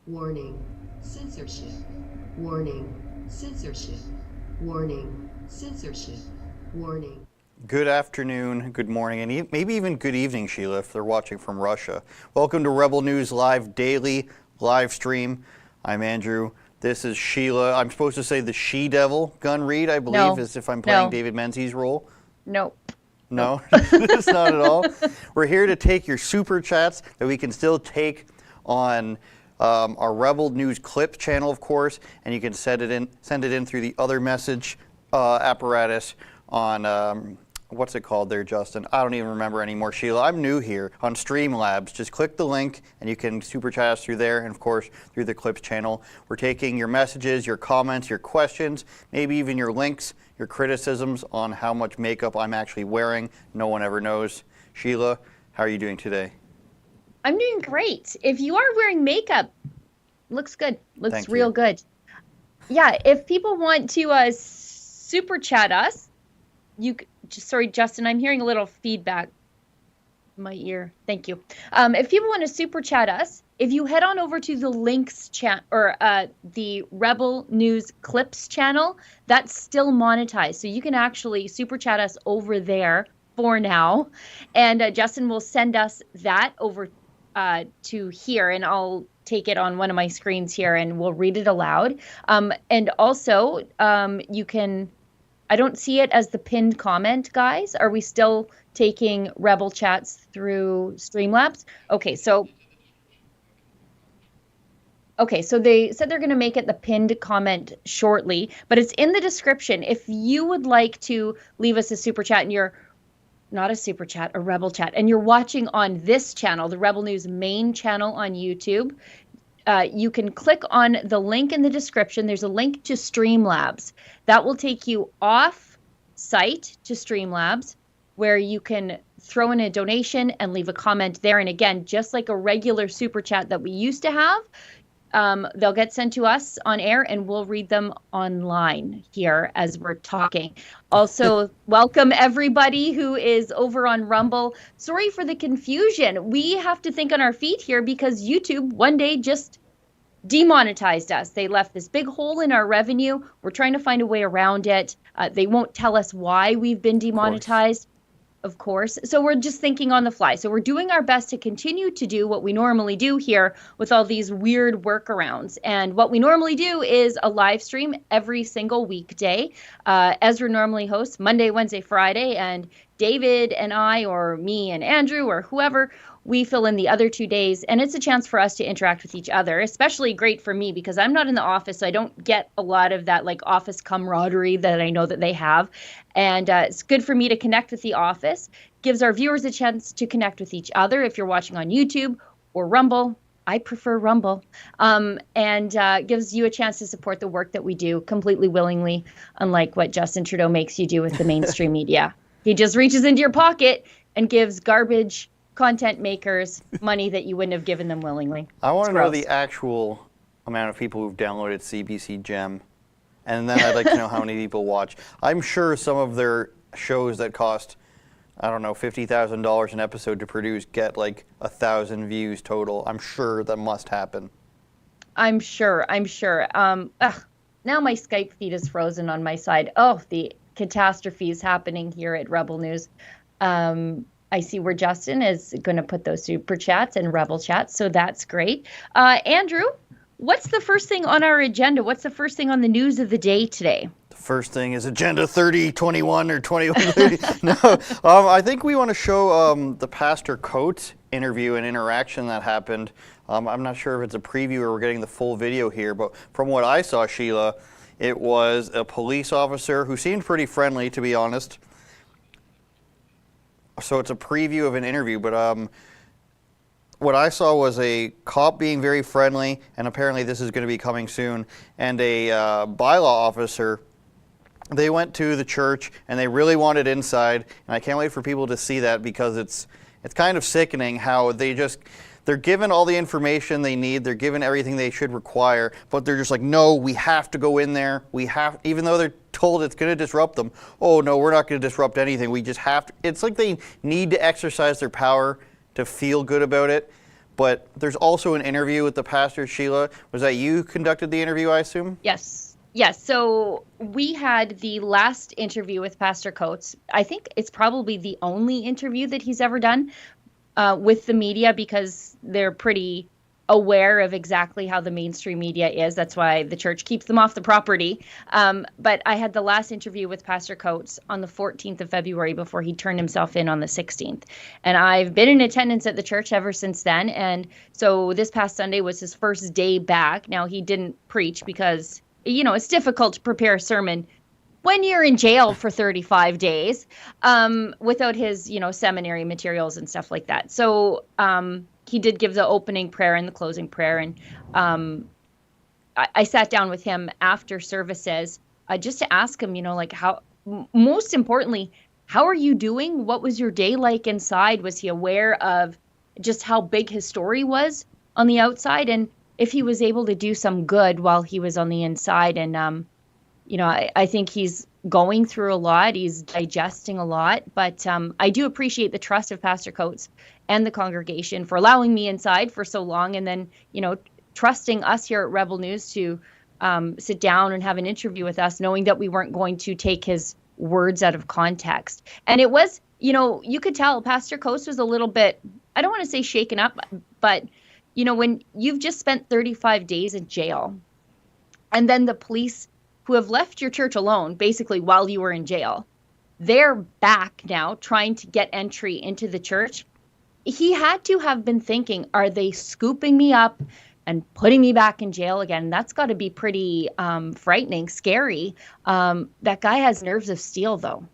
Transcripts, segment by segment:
Warning, censorship. Warning, censorship. Warning, censorship. Warning. Good afternoon, good morning, and maybe even good evening, Sheila, if they're watching from Russia. Welcome to Rebel News Live Daily live stream. I'm Andrew. This is Sheila. I'm supposed to say the she-devil gun read, I believe, No. as if I'm playing No. David Menzies' role. Nope. No, it's not at all. We're here to take your super chats that we can still take on our Rebel News Clip channel, of course, and you can send it in through the other message apparatus on what's it called there, Justin? I don't even remember anymore, Sheila. I'm new here on Streamlabs. Just click the link and you can super chat us through there, and of course through the Clips channel. We're taking your messages, your comments, your questions, maybe even your links, your criticisms on how much makeup I'm actually wearing. No one ever knows. Sheila, how are you doing today? I'm doing great. If you are wearing makeup, looks good. Looks real good. Yeah, if people want to super chat us, sorry, Justin, I'm hearing a little feedback in my ear. Thank you. If people want to super chat us, if you head on over to the links chat or the Rebel News Clips channel, that's still monetized. So you can actually super chat us over there for now. And Justin will send us that over to here, and I'll take it on one of my screens here and we'll read it aloud. And also, you can, I don't see it as the pinned comment, guys. Are we still taking Rebel chats through Streamlabs? Okay, so they said they're going to make it the pinned comment shortly, but it's in the description. If you would like to leave us a super chat, and you're not a super chat, a Rebel chat, and you're watching on this channel, the Rebel News main channel on YouTube, you can click on the link in the description. There's a link to Streamlabs. That will take you off site to Streamlabs, where you can throw in a donation and leave a comment there. And again, just like a regular super chat that we used to have, they'll get sent to us on air and we'll read them online here as we're talking. Also, welcome everybody who is over on Rumble. Sorry for the confusion. We have to think on our feet here because YouTube one day just demonetized us. They left this big hole in our revenue. We're trying to find a way around it. They won't tell us why we've been demonetized. Of course. So we're just thinking on the fly. So we're doing our best to continue to do what we normally do here with all these weird workarounds. And what we normally do is a live stream every single weekday. Ezra normally hosts Monday, Wednesday, Friday, and David and I, or me and Andrew, or whoever, we fill in the other 2 days, and it's a chance for us to interact with each other, especially great for me because I'm not in the office, so I don't get a lot of that like office camaraderie that I know that they have. And it's good for me to connect with the office, gives our viewers a chance to connect with each other. If you're watching on YouTube or Rumble, I prefer Rumble, and gives you a chance to support the work that we do completely willingly, unlike what Justin Trudeau makes you do with the mainstream media. He just reaches into your pocket and gives garbage content makers money that you wouldn't have given them willingly. I want to know the actual amount of people who've downloaded CBC Gem, and then I'd like to know how many people watch. I'm sure some of their shows that cost, I don't know, $50,000 an episode to produce get like 1,000 views total. I'm sure that must happen. I'm sure. Now my Skype feed is frozen on my side. Oh, the catastrophe is happening here at Rebel News. I see where Justin is going to put those super chats and Rebel chats, so that's great. Andrew, what's the first thing on our agenda? What's the first thing on the news of the day today? The first thing is Agenda 3021 or 2130. No, I think we want to show the Pastor Coates interview and interaction that happened. I'm not sure if it's a preview or we're getting the full video here, but from what I saw, Sheila, it was a police officer who seemed pretty friendly, to be honest. So it's a preview of an interview, but what I saw was a cop being very friendly, and apparently this is going to be coming soon, and a bylaw officer. They went to the church, and they really wanted inside, and I can't wait for people to see that because it's kind of sickening how they're given all the information they need, they're given everything they should require, but they're just like, no, we have to go in there, even though they're told it's going to disrupt them. Oh no, we're not going to disrupt anything, we just have to. It's like they need to exercise their power to feel good about it, but there's also an interview with the pastor, Sheila. Was that you conducted the interview, I assume? Yes. Yes. So we had the last interview with Pastor Coates. I think it's probably the only interview that he's ever done with the media, because they're pretty aware of exactly how the mainstream media is. That's why the church keeps them off the property. But I had the last interview with Pastor Coates on the 14th of February before he turned himself in on the 16th. And I've been in attendance at the church ever since then. And so this past Sunday was his first day back. Now, he didn't preach because, you know, it's difficult to prepare a sermon when you're in jail for 35 days without his, you know, seminary materials and stuff like that. So he did give the opening prayer and the closing prayer. And I sat down with him after services just to ask him, you know, like most importantly, how are you doing? What was your day like inside? Was he aware of just how big his story was on the outside? And if he was able to do some good while he was on the inside? And, you know, I think he's going through a lot. He's digesting a lot. But I do appreciate the trust of Pastor Coates and the congregation for allowing me inside for so long. And then, you know, trusting us here at Rebel News to sit down and have an interview with us, knowing that we weren't going to take his words out of context. And it was, you know, you could tell Pastor Coates was a little bit, I don't want to say shaken up, but, you know, when you've just spent 35 days in jail, and then the police who have left your church alone basically while you were in jail, they're back now trying to get entry into the church. He had to have been thinking, are they scooping me up and putting me back in jail again? That's got to be pretty frightening, scary. That guy has nerves of steel, though.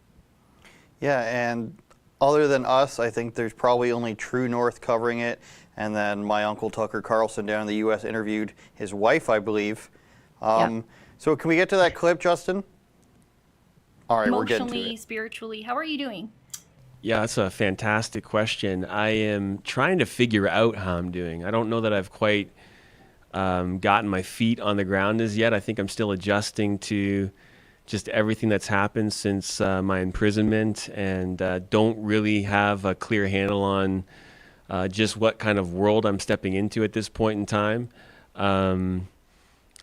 Yeah, and other than us, I think there's probably only True North covering it. And then my uncle Tucker Carlson down in the U.S. interviewed his wife, I believe. Yeah. So can we get to that clip, Justin? All right, we're getting to Emotionally, it. spiritually, how are you doing? Yeah, that's a fantastic question. I am trying to figure out how I'm doing. I don't know that I've quite gotten my feet on the ground as yet. I think I'm still adjusting to just everything that's happened since my imprisonment, and don't really have a clear handle on just what kind of world I'm stepping into at this point in time.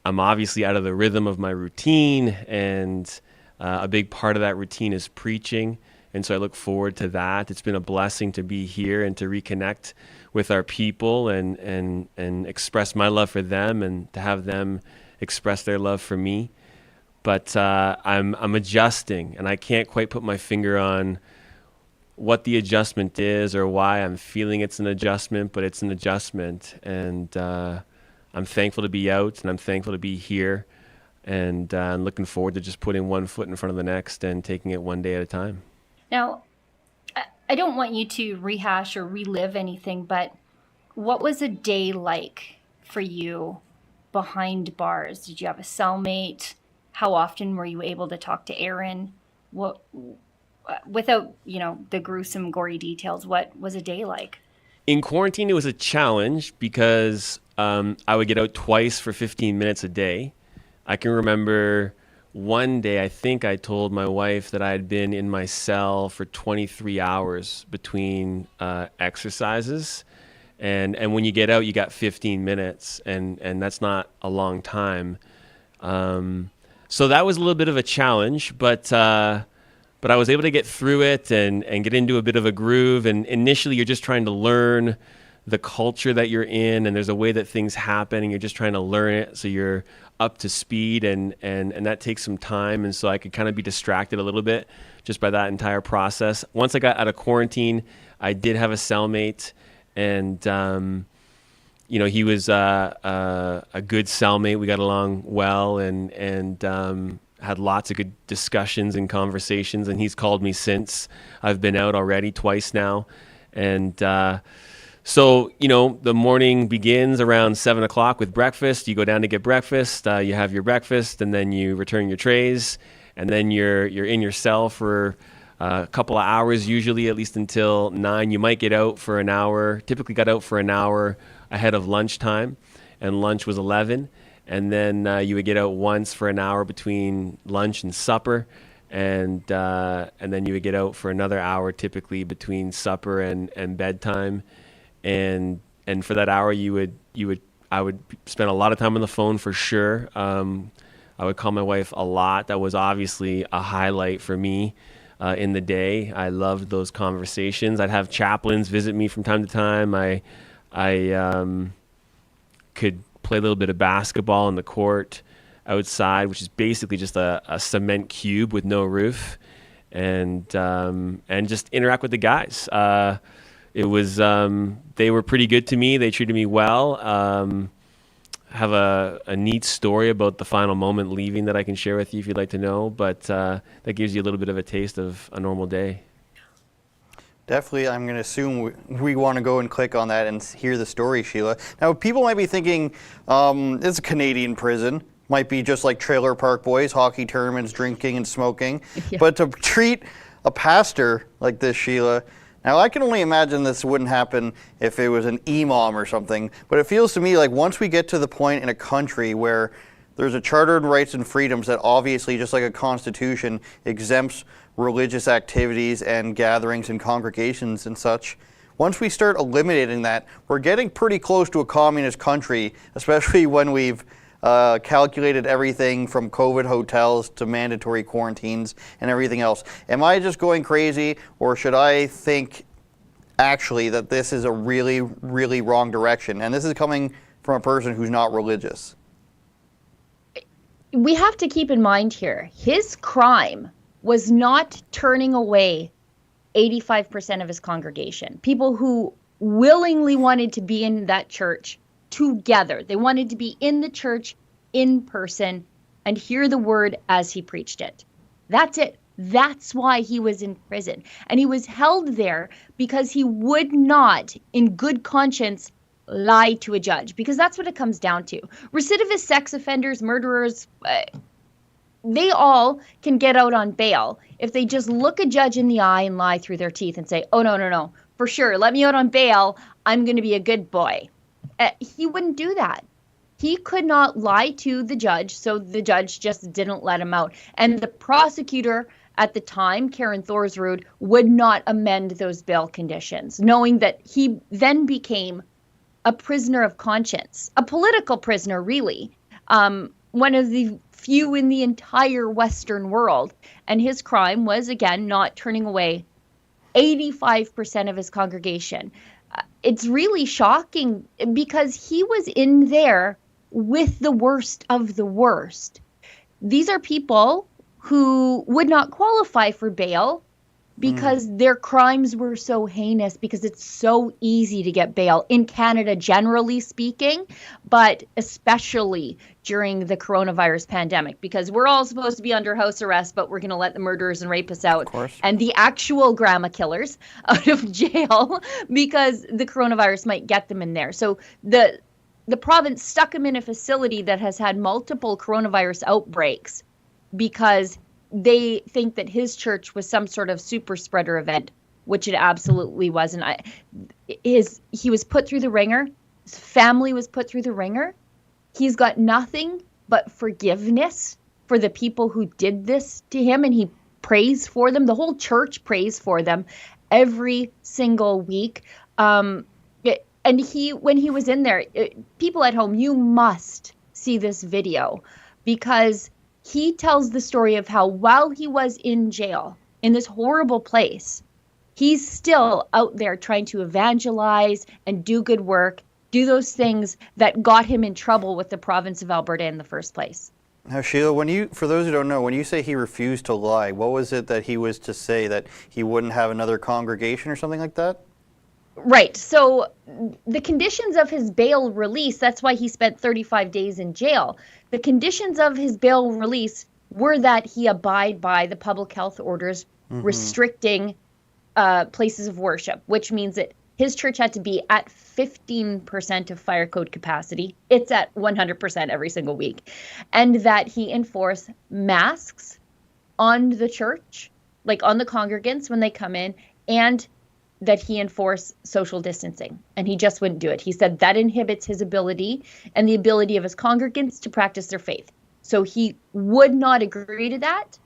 I'm obviously out of the rhythm of my routine, and a big part of that routine is preaching. And so I look forward to that. It's been a blessing to be here and to reconnect with our people and express my love for them and to have them express their love for me. But I'm adjusting, and I can't quite put my finger on what the adjustment is or why I'm feeling it's an adjustment, but it's an adjustment. And I'm thankful to be out, and I'm thankful to be here. And I'm looking forward to just putting one foot in front of the next and taking it one day at a time. Now, I don't want you to rehash or relive anything, but what was a day like for you behind bars? Did you have a cellmate? How often were you able to talk to Aaron? What, without, you know, the gruesome, gory details, what was a day like? In quarantine, it was a challenge because I would get out twice for 15 minutes a day. I can remember one day, I think I told my wife that I had been in my cell for 23 hours between exercises. And when you get out, you got 15 minutes, and that's not a long time. So that was a little bit of a challenge, but I was able to get through it and get into a bit of a groove. And initially, you're just trying to learn the culture that you're in, and there's a way that things happen, and you're just trying to learn it so you're up to speed, and that takes some time. And so I could kind of be distracted a little bit just by that entire process. Once I got out of quarantine, I did have a cellmate, and you know, he was a good cellmate. We got along well, and had lots of good discussions and conversations, and he's called me since I've been out already twice now. And so, you know, the morning begins around 7 o'clock with breakfast. You go down to get breakfast, you have your breakfast, and then you return your trays, and then you're in your cell for a couple of hours, usually at least until 9. You might get out for an hour. Typically got out for an hour ahead of lunchtime, and lunch was 11. And then you would get out once for an hour between lunch and supper, and then you would get out for another hour typically between supper and bedtime. And and for that hour, I would spend a lot of time on the phone for sure. I would call my wife a lot. That was obviously a highlight for me in the day. I loved those conversations. I'd have chaplains visit me from time to time. I could play a little bit of basketball in the court outside, which is basically just a cement cube with no roof, and just interact with the guys. It was they were pretty good to me. They treated me well. Have a neat story about the final moment leaving that I can share with you if you'd like to know, but that gives you a little bit of a taste of a normal day. Definitely, I'm going to assume we want to go and click on that and hear the story, Sheila. Now, people might be thinking it's a Canadian prison. Might be just like Trailer Park Boys, hockey tournaments, drinking and smoking. Yeah. But to treat a pastor like this, Sheila, now I can only imagine this wouldn't happen if it was an imam or something, but it feels to me like once we get to the point in a country where there's a charter of rights and freedoms that obviously, just like a constitution, exempts religious activities and gatherings and congregations and such, once we start eliminating that, we're getting pretty close to a communist country, especially when we've calculated everything from COVID hotels to mandatory quarantines and everything else. Am I just going crazy, or should I think actually that this is a really, really wrong direction? And this is coming from a person who's not religious. We have to keep in mind here, his crime was not turning away 85% of his congregation, people who willingly wanted to be in that church together. They wanted to be in the church in person and hear the word as he preached it. That's it. That's why he was in prison. And he was held there because he would not, in good conscience, lie to a judge, because that's what it comes down to. Recidivist sex offenders, murderers, they all can get out on bail if they just look a judge in the eye and lie through their teeth and say, oh, no, for sure, let me out on bail. I'm going to be a good boy. He wouldn't do that. He could not lie to the judge, so the judge just didn't let him out. And the prosecutor at the time, Karen Thorsrud, would not amend those bail conditions, knowing that he then became a prisoner of conscience, a political prisoner, really, one of the few in the entire Western world. And his crime was, again, not turning away 85% of his congregation. It's really shocking because he was in there with the worst of the worst. These are people who would not qualify for bail because their crimes were so heinous, because it's so easy to get bail in Canada, generally speaking, but especially during the coronavirus pandemic, because we're all supposed to be under house arrest, but we're going to let the murderers and rapists out and the actual grandma killers out of jail because the coronavirus might get them in there. So the province stuck him in a facility that has had multiple coronavirus outbreaks because they think that his church was some sort of super spreader event, which it absolutely wasn't. He was put through the ringer. His family was put through the ringer. He's got nothing but forgiveness for the people who did this to him, and he prays for them. The whole church prays for them every single week. And when he was in there, people at home, you must see this video, because he tells the story of how while he was in jail in this horrible place, he's still out there trying to evangelize and do good work, do those things that got him in trouble with the province of Alberta in the first place. Now, Sheila, for those who don't know, when you say he refused to lie, what was it that he was to say, that he wouldn't have another congregation or something like that? Right. So the conditions of his bail release, that's why he spent 35 days in jail. The conditions of his bail release were that he abide by the public health orders restricting places of worship, which means that his church had to be at 15% of fire code capacity. It's at 100% every single week. And that he enforce masks on the church, like on the congregants when they come in, and that he enforce social distancing. And he just wouldn't do it. He said that inhibits his ability and the ability of his congregants to practice their faith. So he would not agree to that.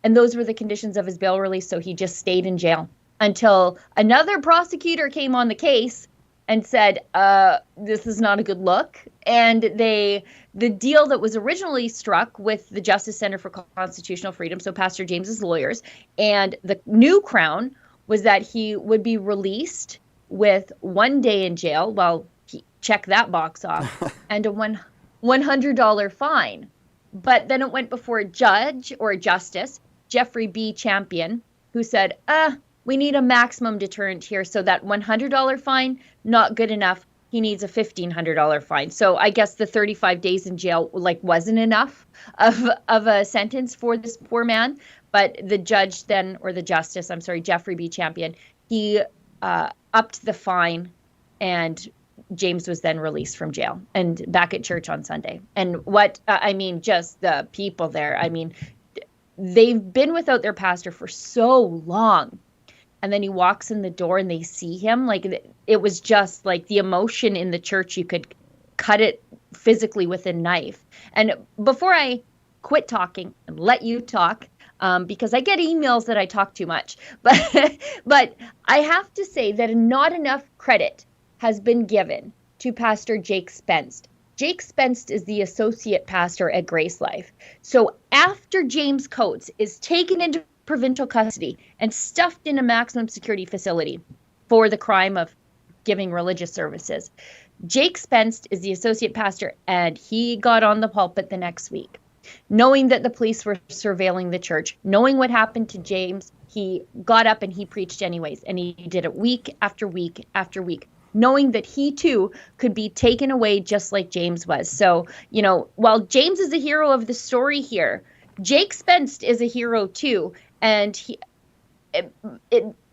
And those were the conditions of his bail release. So he just stayed in jail until another prosecutor came on the case and said, this is not a good look. And the deal that was originally struck with the Justice Center for Constitutional Freedom, so Pastor James's lawyers, and the new Crown was that he would be released with 1 day in jail. Well, check that box off, and a $100 fine. But then it went before a judge or a justice, Jeffrey B. Champion, who said, we need a maximum deterrent here. So that $100 fine, not good enough. He needs a $1,500 fine. So I guess the 35 days in jail wasn't enough of a sentence for this poor man. But the judge then, or the justice, I'm sorry, Jeffrey B. Champion, he upped the fine, and James was then released from jail and back at church on Sunday. And just the people there, they've been without their pastor for so long. And then he walks in the door and they see him. It was just like the emotion in the church. You could cut it physically with a knife. And before I quit talking and let you talk, because I get emails that I talk too much, but I have to say that not enough credit has been given to Pastor Jake Spence. Jake Spence is the associate pastor at Grace Life. So after James Coates is taken into provincial custody and stuffed in a maximum security facility for the crime of giving religious services, Jake Spence is the associate pastor, and he got on the pulpit the next week, knowing that the police were surveilling the church, knowing what happened to James. He got up and he preached anyways, and he did it week after week after week, knowing that he too could be taken away just like James was. So, while James is a hero of the story here, Jake Spence is a hero too. And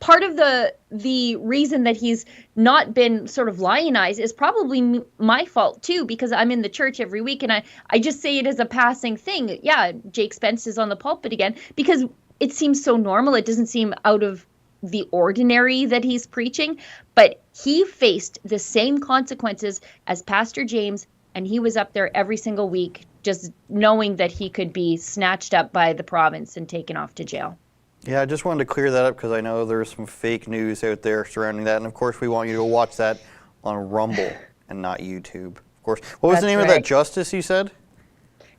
part of the reason that he's not been sort of lionized is probably my fault too, because I'm in the church every week and I just say it as a passing thing. Yeah, Jake Spence is on the pulpit again, because it seems so normal. It doesn't seem out of the ordinary that he's preaching, but he faced the same consequences as Pastor James, and he was up there every single week just knowing that he could be snatched up by the province and taken off to jail. Yeah, I just wanted to clear that up because I know there's some fake news out there surrounding that. And of course, we want you to watch that on Rumble and not YouTube. Of course. What was the name of that justice you said?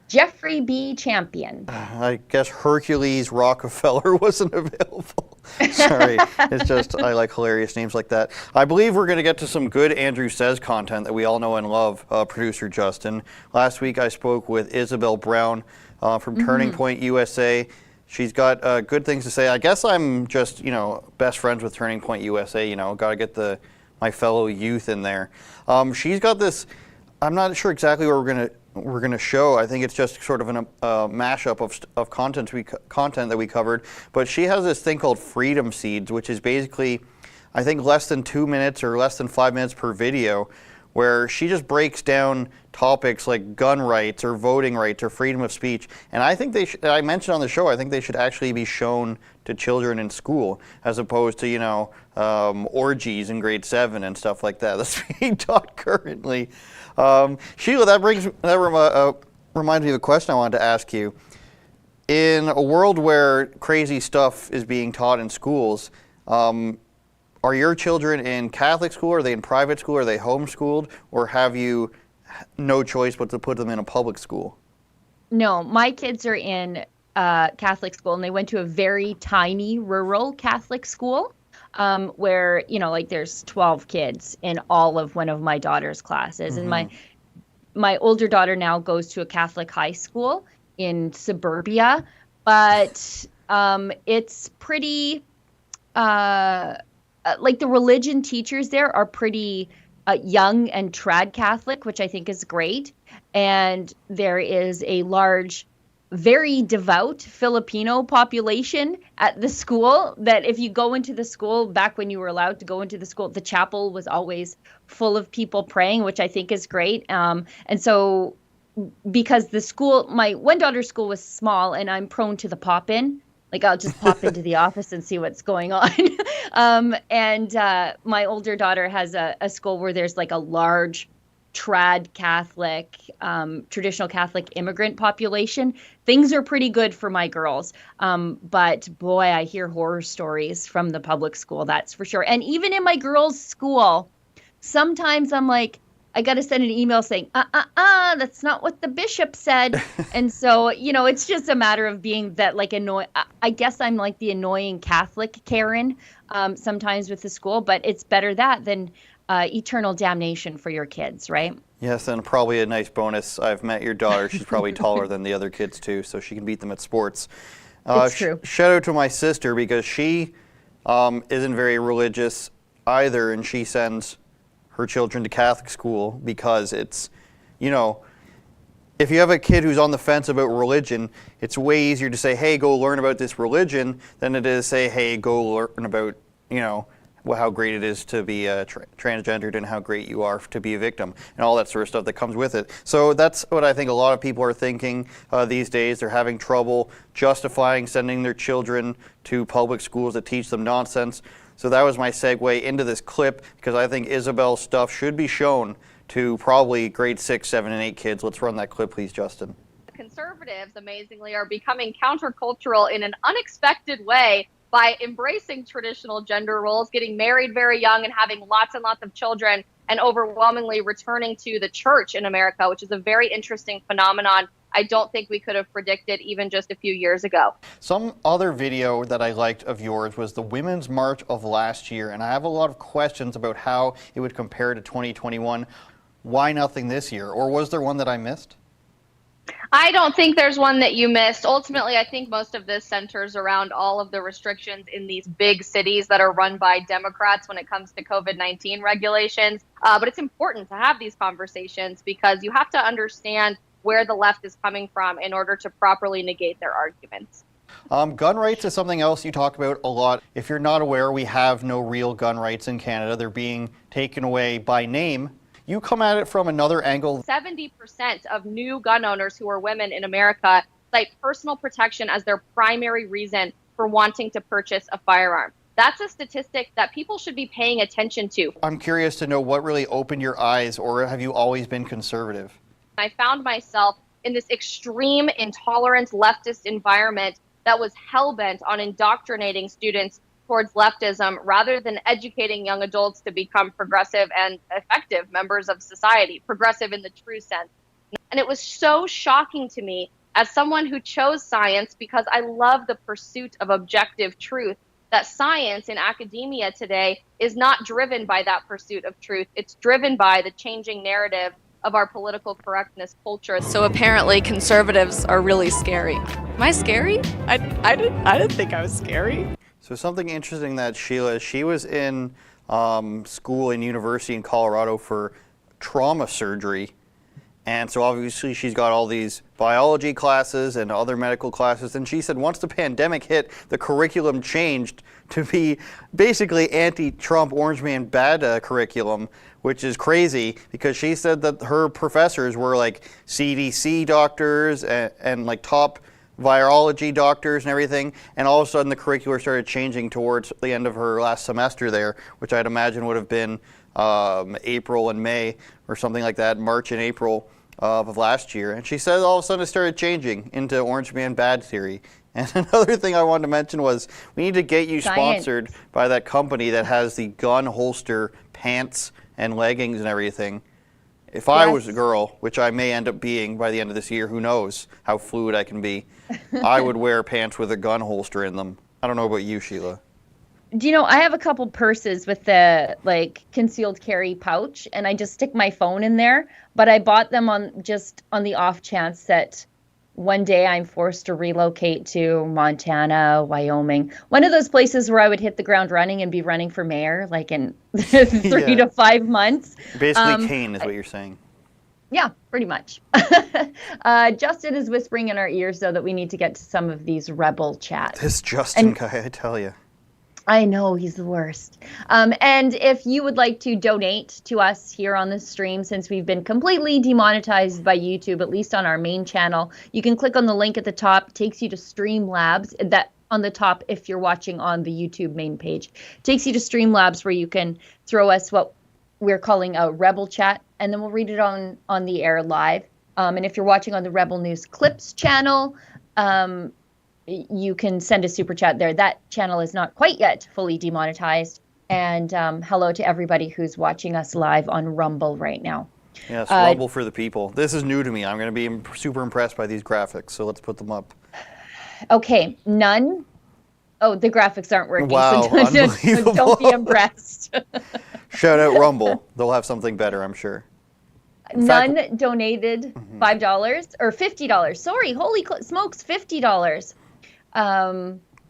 Jeffrey B. Champion. I guess Hercules Rockefeller wasn't available. Sorry. It's just, I like hilarious names like that. I believe we're going to get to some good Andrew Says content that we all know and love, producer Justin. Last week I spoke with Isabel Brown from Turning Point USA. She's got good things to say. I guess I'm just, best friends with Turning Point USA. Got to get my fellow youth in there. She's got this. I'm not sure exactly what we're gonna show. I think it's just sort of a mashup of content that we covered. But she has this thing called Freedom Seeds, which is basically, I think, less than 2 minutes or less than 5 minutes per video, where she just breaks down topics like gun rights or voting rights or freedom of speech. And I think I mentioned on the show, I think they should actually be shown to children in school as opposed to, orgies in grade 7 and stuff like that. That's being taught currently. Sheila, that reminds me of a question I wanted to ask you. In a world where crazy stuff is being taught in schools, are your children in Catholic school? Are they in private school? Are they homeschooled? Or have you no choice but to put them in a public school? No, my kids are in Catholic school, and they went to a very tiny rural Catholic school where, there's 12 kids in all of one of my daughter's classes. And my older daughter now goes to a Catholic high school in suburbia, but it's pretty... the religion teachers there are pretty young and trad Catholic, which I think is great. And there is a large, very devout Filipino population at the school that if you go into the school, back when you were allowed to go into the school, the chapel was always full of people praying, which I think is great. And so because the school, my one daughter's school was small, and I'm prone to the pop-in. I'll just pop into the office and see what's going on. And my older daughter has a school where there's a large trad Catholic, traditional Catholic immigrant population. Things are pretty good for my girls. But boy, I hear horror stories from the public school, that's for sure. And even in my girls' school, sometimes I'm like, I got to send an email saying, that's not what the bishop said. And so, it's just a matter of being that like annoying. I guess I'm like the annoying Catholic Karen sometimes with the school, but it's better that than eternal damnation for your kids, right? Yes, and probably a nice bonus. I've met your daughter. She's probably taller than the other kids too, so she can beat them at sports. It's true. Shout out to my sister because she isn't very religious either, and she sends her children to Catholic school because it's, if you have a kid who's on the fence about religion, it's way easier to say, hey, go learn about this religion than it is say, hey, go learn about, how great it is to be transgendered and how great you are to be a victim and all that sort of stuff that comes with it. So that's what I think a lot of people are thinking these days. They're having trouble justifying sending their children to public schools that teach them nonsense. So that was my segue into this clip because I think Isabel's stuff should be shown to probably grade 6, 7, and 8 kids. Let's run that clip, please, Justin. Conservatives, amazingly, are becoming countercultural in an unexpected way by embracing traditional gender roles, getting married very young and having lots and lots of children, and overwhelmingly returning to the church in America, which is a very interesting phenomenon I don't think we could have predicted even just a few years ago. Some other video that I liked of yours was the Women's March of last year, and I have a lot of questions about how it would compare to 2021. Why nothing this year? Or was there one that I missed? I don't think there's one that you missed. Ultimately, I think most of this centers around all of the restrictions in these big cities that are run by Democrats when it comes to COVID-19 regulations. But it's important to have these conversations because you have to understand where the left is coming from in order to properly negate their arguments. Gun rights is something else you talk about a lot. If you're not aware, we have no real gun rights in Canada. They're being taken away by name. You come at it from another angle. 70% of new gun owners who are women in America cite personal protection as their primary reason for wanting to purchase a firearm. That's a statistic that people should be paying attention to. I'm curious to know what really opened your eyes, or have you always been conservative? I found myself in this extreme, intolerant leftist environment that was hell-bent on indoctrinating students towards leftism rather than educating young adults to become progressive and effective members of society, progressive in the true sense. And it was so shocking to me as someone who chose science because I love the pursuit of objective truth, that science in academia today is not driven by that pursuit of truth. It's driven by the changing narrative of our political correctness culture. So apparently conservatives are really scary. Am I scary? I didn't think I was scary. So something interesting that Sheila, she was in school and university in Colorado for trauma surgery. And so obviously she's got all these biology classes and other medical classes. And she said once the pandemic hit, the curriculum changed to be basically anti-Trump Orange Man bad curriculum, which is crazy because she said that her professors were like CDC doctors and like top virology doctors and everything, and all of a sudden the curriculum started changing towards the end of her last semester there, which I'd imagine would have been April and May or something like that, March and April of last year. And she said all of a sudden it started changing into Orange Man bad theory. And another thing I wanted to mention was we need to get you sponsored by that company that has the gun holster pants and leggings and everything. If I was a girl, which I may end up being by the end of this year, who knows how fluid I can be, I would wear pants with a gun holster in them. I don't know about you, Sheila. Do you know, I have a couple purses with the like concealed carry pouch, and I just stick my phone in there, but I bought them on the off chance that one day I'm forced to relocate to Montana, Wyoming, one of those places where I would hit the ground running and be running for mayor, like in 3 to 5 months. Basically Kane is what you're saying. Yeah, pretty much. Justin is whispering in our ears, though, that we need to get to some of these rebel chats. This Justin guy, I tell you. I know, he's the worst. And if you would like to donate to us here on the stream, since we've been completely demonetized by YouTube, at least on our main channel, you can click on the link at the top. It takes you to Streamlabs. That on the top, if you're watching on the YouTube main page, it takes you to Streamlabs where you can throw us what we're calling a rebel chat, and then we'll read it on the air live. And if you're watching on the Rebel News Clips channel, you can send a super chat there. That channel is not quite yet fully demonetized, And hello to everybody who's watching us live on Rumble right now. Yes, Rumble for the people. This is new to me. I'm going to be super impressed by these graphics, so let's put them up. Okay, none. Oh, the graphics aren't working. Wow, so unbelievable. don't be impressed. Shout out Rumble. They'll have something better, I'm sure. None donated $5 or $50. Sorry, holy smokes, $50.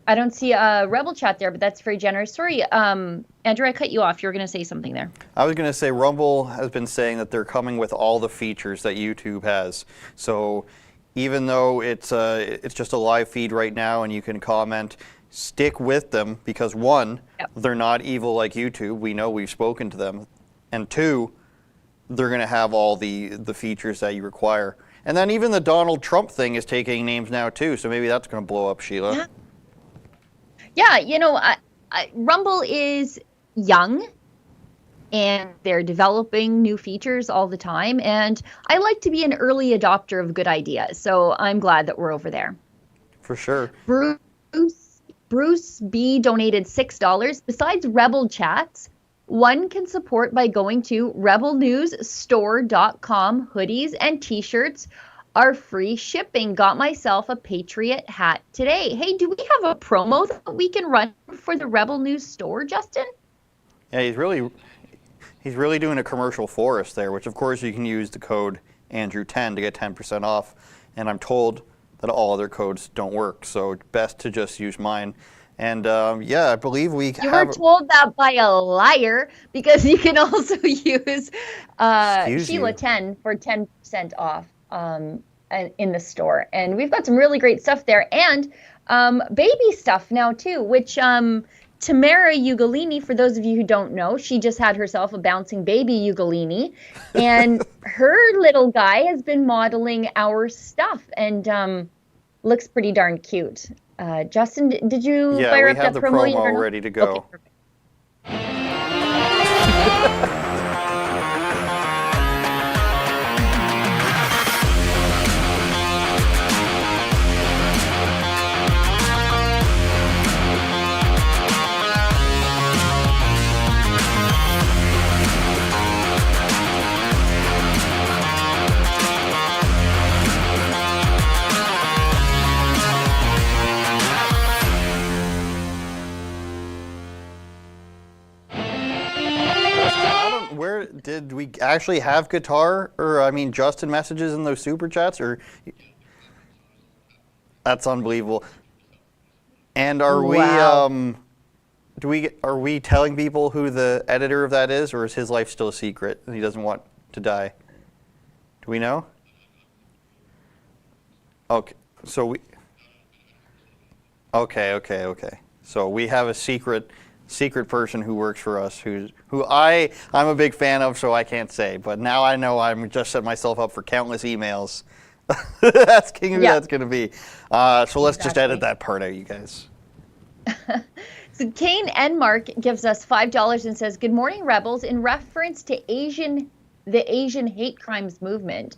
I don't see a Rebel chat there, but that's very generous. Sorry, Andrew, I cut you off. You were going to say something there. I was going to say Rumble has been saying that they're coming with all the features that YouTube has. So even though it's just a live feed right now and you can comment, stick with them because one, they're not evil like YouTube. We know, we've spoken to them. And two, they're going to have all the features that you require. And then even the Donald Trump thing is taking names now too. So maybe that's going to blow up, Sheila. Yeah, you know, Rumble is young and they're developing new features all the time. And I like to be an early adopter of good ideas. So I'm glad that we're over there. For sure. Bruce B donated $6. Besides Rebel chats, one can support by going to rebelnewsstore.com. Hoodies and t-shirts are free shipping. Got myself a Patriot hat today. Hey, do we have a promo that we can run for the Rebel News store, Justin? Yeah, he's really doing a commercial for us there, which of course you can use the code Andrew10 to get 10% off. And I'm told that all other codes don't work, so best to just use mine. And yeah, I believe we You were told that by a liar because you can also use Sheila10 for 10% off in the store. And we've got some really great stuff there and baby stuff now too, which Tamara Ugolini, for those of you who don't know, she just had herself a bouncing baby Ugolini, and her little guy has been modeling our stuff and looks pretty darn cute. Justin, did you fire up that promo? Yeah, we have the promo ready to go. Okay, perfect. Where did we actually have guitar or I mean Justin messages in those super chats or that's unbelievable. And are we are we telling people who the editor of that is or is his life still a secret and he doesn't want to die? Do we know? Okay. So we Okay. So we have a secret person who works for us who I'm a big fan of, so I can't say. But now I know I'm just set myself up for countless emails asking who that's going to be. So let's just edit that part out, you guys. So Kane Enmark gives us $5 and says, "Good morning, Rebels. In reference to the Asian hate crimes movement,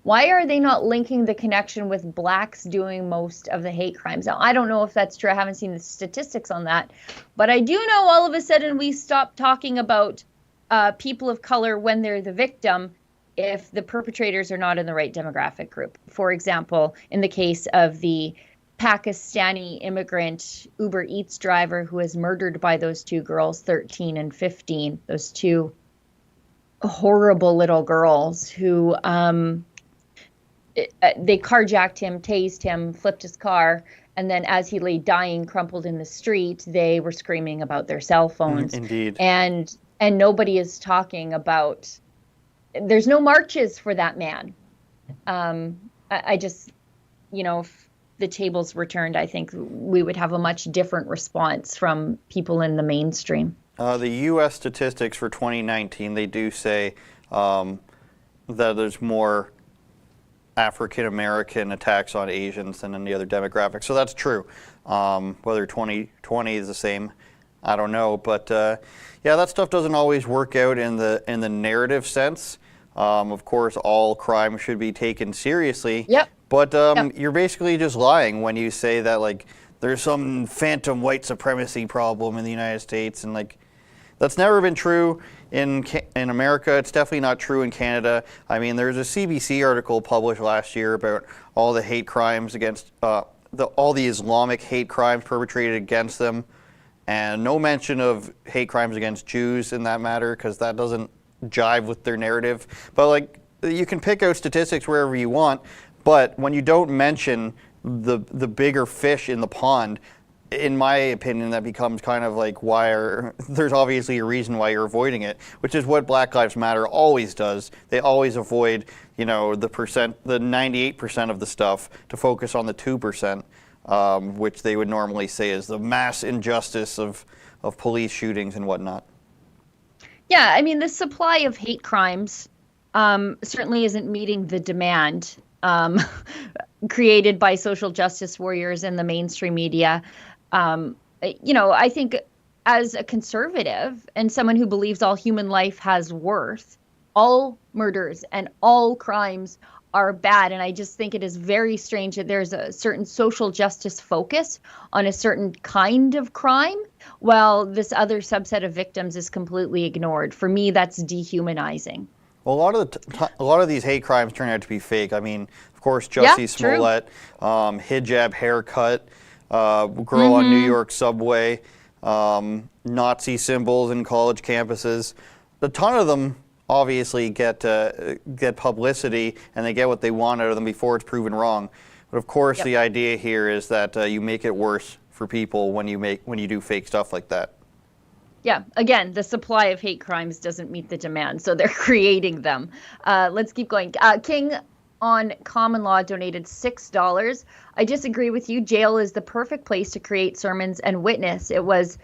why are they not linking the connection with blacks doing most of the hate crimes?" Now, I don't know if that's true. I haven't seen the statistics on that. But I do know all of a sudden we stopped talking about people of color when they're the victim if the perpetrators are not in the right demographic group. For example, in the case of the Pakistani immigrant Uber Eats driver who was murdered by those two girls, 13 and 15, those two horrible little girls who... they carjacked him, tased him, flipped his car, and then as he lay dying, crumpled in the street, they were screaming about their cell phones. Indeed. And nobody is talking about. There's no marches for that man. I just, if the tables were turned, I think we would have a much different response from people in the mainstream. The U.S. statistics for 2019, they do say that there's more African American attacks on Asians than any other demographic. So that's true. Whether 2020 is the same, I don't know. But yeah, that stuff doesn't always work out in the narrative sense. Of course, all crime should be taken seriously. Yep. But you're basically just lying when you say that like there's some phantom white supremacy problem in the United States and like That's never been true in America. It's definitely not true in Canada. I mean, there's a CBC article published last year about all the hate crimes against all the Islamic hate crimes perpetrated against them, and no mention of hate crimes against Jews in that matter, because that doesn't jive with their narrative. But like, you can pick out statistics wherever you want, but when you don't mention the bigger fish in the pond, in my opinion, that becomes kind of like there's obviously a reason why you're avoiding it, which is what Black Lives Matter always does. They always avoid, the 98% of the stuff to focus on the 2%, which they would normally say is the mass injustice of police shootings and whatnot. Yeah, I mean, the supply of hate crimes certainly isn't meeting the demand created by social justice warriors in the mainstream media. I think as a conservative and someone who believes all human life has worth, all murders and all crimes are bad. And I just think it is very strange that there's a certain social justice focus on a certain kind of crime, while this other subset of victims is completely ignored. For me, that's dehumanizing. Well, a lot of these hate crimes turn out to be fake. I mean, of course, Jussie Smollett, hijab haircut, girl on New York subway, Nazi symbols in college campuses. A ton of them obviously get publicity, and they get what they want out of them before it's proven wrong. But of course, the idea here is that you make it worse for people when you do fake stuff like that. Yeah, again, the supply of hate crimes doesn't meet the demand, so they're creating them. Let's keep going. King on Common Law donated $6. I disagree with you. Jail is the perfect place to create sermons and witness. It was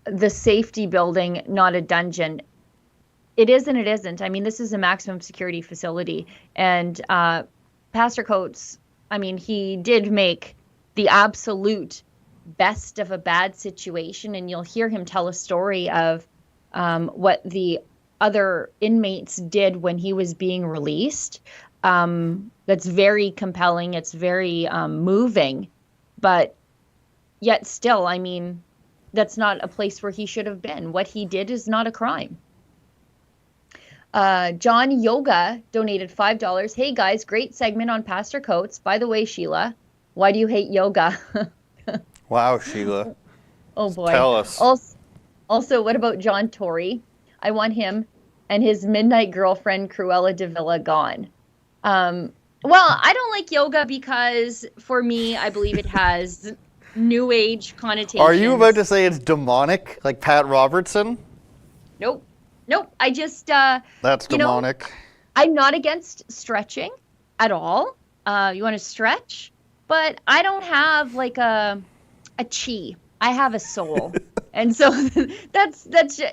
the safety building, not a dungeon. It is and it isn't. I mean, this is a maximum security facility. And Pastor Coates, I mean, he did make the absolute best of a bad situation. And you'll hear him tell a story of what the other inmates did when he was being released. That's very compelling. It's very moving. But yet still, I mean, that's not a place where he should have been. What he did is not a crime. John Yoga donated $5. Hey guys, great segment on Pastor Coates. By the way, Sheila, why do you hate yoga? Wow, Sheila. Oh boy. Tell us. Also, what about John Tory? I want him and his midnight girlfriend Cruella de Villa gone. Well, I don't like yoga because for me, I believe it has new age connotations. Are you about to say it's demonic, like Pat Robertson? Nope. I just That's demonic. I'm not against stretching at all. You want to stretch, but I don't have like a chi. I have a soul. And so that's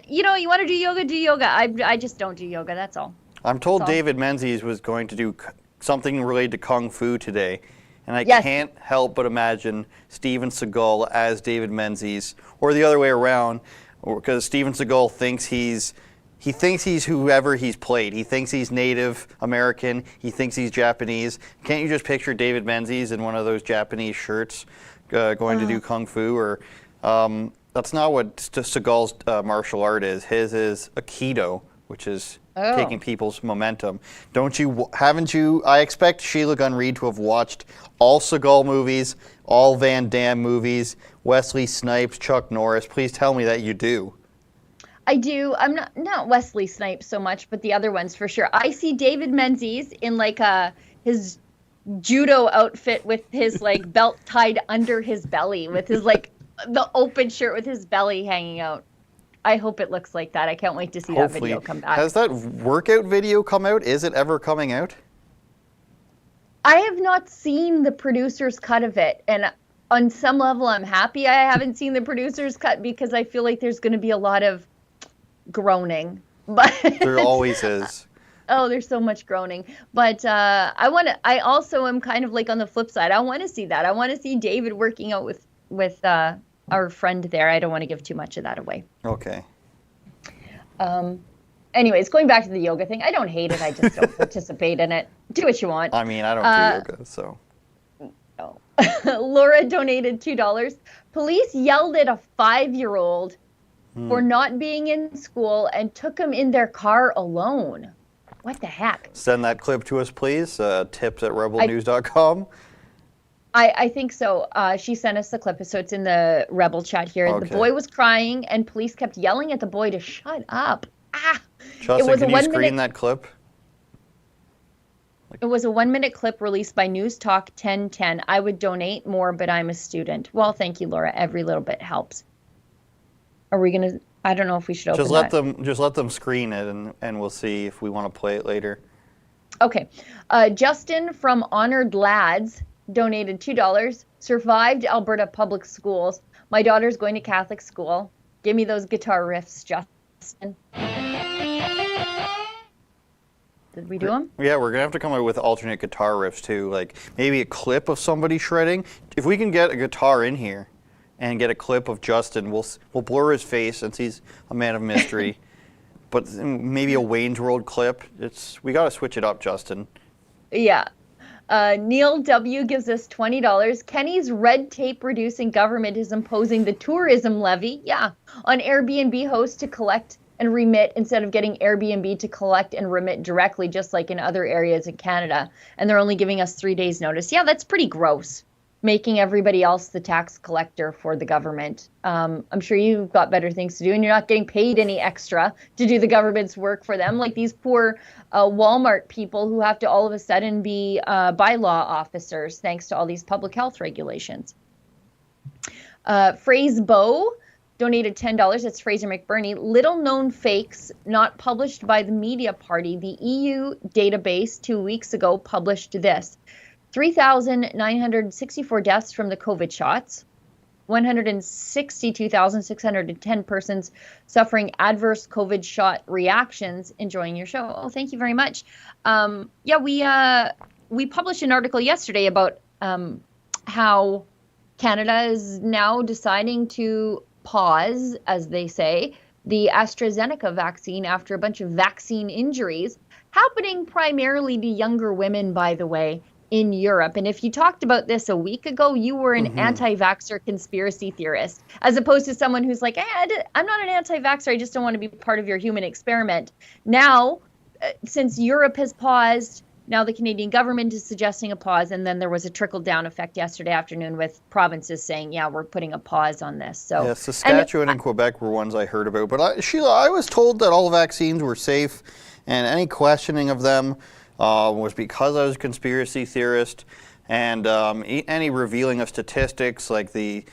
you want to do yoga. I just don't do yoga, that's all. I'm told David Menzies was going to do something related to Kung Fu today, and I can't help but imagine Steven Seagal as David Menzies, or the other way around, because Steven Seagal thinks he's whoever he's played. He thinks he's Native American. He thinks he's Japanese. Can't you just picture David Menzies in one of those Japanese shirts going to do Kung Fu? Or that's not what Seagal's martial art is. His is Aikido, which is taking people's momentum. Haven't you? I expect Sheila Gunn Reid to have watched all Seagal movies, all Van Damme movies, Wesley Snipes, Chuck Norris. Please tell me that you do. I do. I'm not Wesley Snipes so much, but the other ones for sure. I see David Menzies in like his judo outfit with his like belt tied under his belly, with his like the open shirt with his belly hanging out. I hope it looks like that. I can't wait to see that video come back. Has that workout video come out? Is it ever coming out? I have not seen the producer's cut of it, and on some level I'm happy I haven't seen the producer's cut, because I feel like there's going to be a lot of groaning. But there always is. Oh, there's so much groaning. But I also am kind of like on the flip side. I want to see that. I want to see David working out with our friend there. I don't want to give too much of that away. Okay. Anyways, going back to the yoga thing, I don't hate it. I just don't participate in it. Do what you want. I mean, I don't do yoga, so. No. Laura donated $2. Police yelled at a 5-year-old for not being in school and took him in their car alone. What the heck? Send that clip to us, please. Tips@rebelnews.com. I think so. She sent us the clip, so it's in the Rebel chat here. Okay. The boy was crying, and police kept yelling at the boy to shut up. Justin, was can a you 1 screen minute. that clip? It was a 1 minute clip released by News Talk 1010. I would donate more, but I'm a student. Well, thank you, Laura. Every little bit helps. Are we gonna? I don't know if we should open Just let them screen it, and we'll see if we want to play it later. Okay. Justin from Honored Lads donated $2. Survived Alberta public schools. My daughter's going to Catholic school. Give me those guitar riffs, Justin. Did we do them? Yeah, we're gonna have to come up with alternate guitar riffs too, like maybe a clip of somebody shredding. If we can get a guitar in here and get a clip of Justin, we'll blur his face since he's a man of mystery. But maybe a Wayne's World clip. We gotta switch it up, Justin. Yeah. Neil W. gives us $20. Kenny's red tape reducing government is imposing the tourism levy, on Airbnb hosts to collect and remit instead of getting Airbnb to collect and remit directly, just like in other areas in Canada. And they're only giving us 3 days notice. Yeah, that's pretty gross. Making everybody else the tax collector for the government. I'm sure you've got better things to do, and you're not getting paid any extra to do the government's work for them, like these poor Walmart people who have to all of a sudden be bylaw officers thanks to all these public health regulations. Phrase Bow donated $10. That's Fraser McBurney. Little known fakes not published by the media party. The EU database 2 weeks ago published this. 3,964 deaths from the COVID shots, 162,610 persons suffering adverse COVID shot reactions. Enjoying your show. Oh, thank you very much. We published an article yesterday about how Canada is now deciding to pause, as they say, the AstraZeneca vaccine after a bunch of vaccine injuries happening primarily to younger women, by the way, in Europe. And if you talked about this a week ago, you were an anti-vaxxer conspiracy theorist, as opposed to someone who's like, I'm not an anti-vaxxer, I just don't want to be part of your human experiment. Now, since Europe has paused, now the Canadian government is suggesting a pause, and then there was a trickle-down effect yesterday afternoon with provinces saying, we're putting a pause on this. So yeah, Saskatchewan and Quebec were ones I heard about. But Sheila, I was told that all vaccines were safe, and any questioning of them was because I was a conspiracy theorist, and any revealing of statistics like the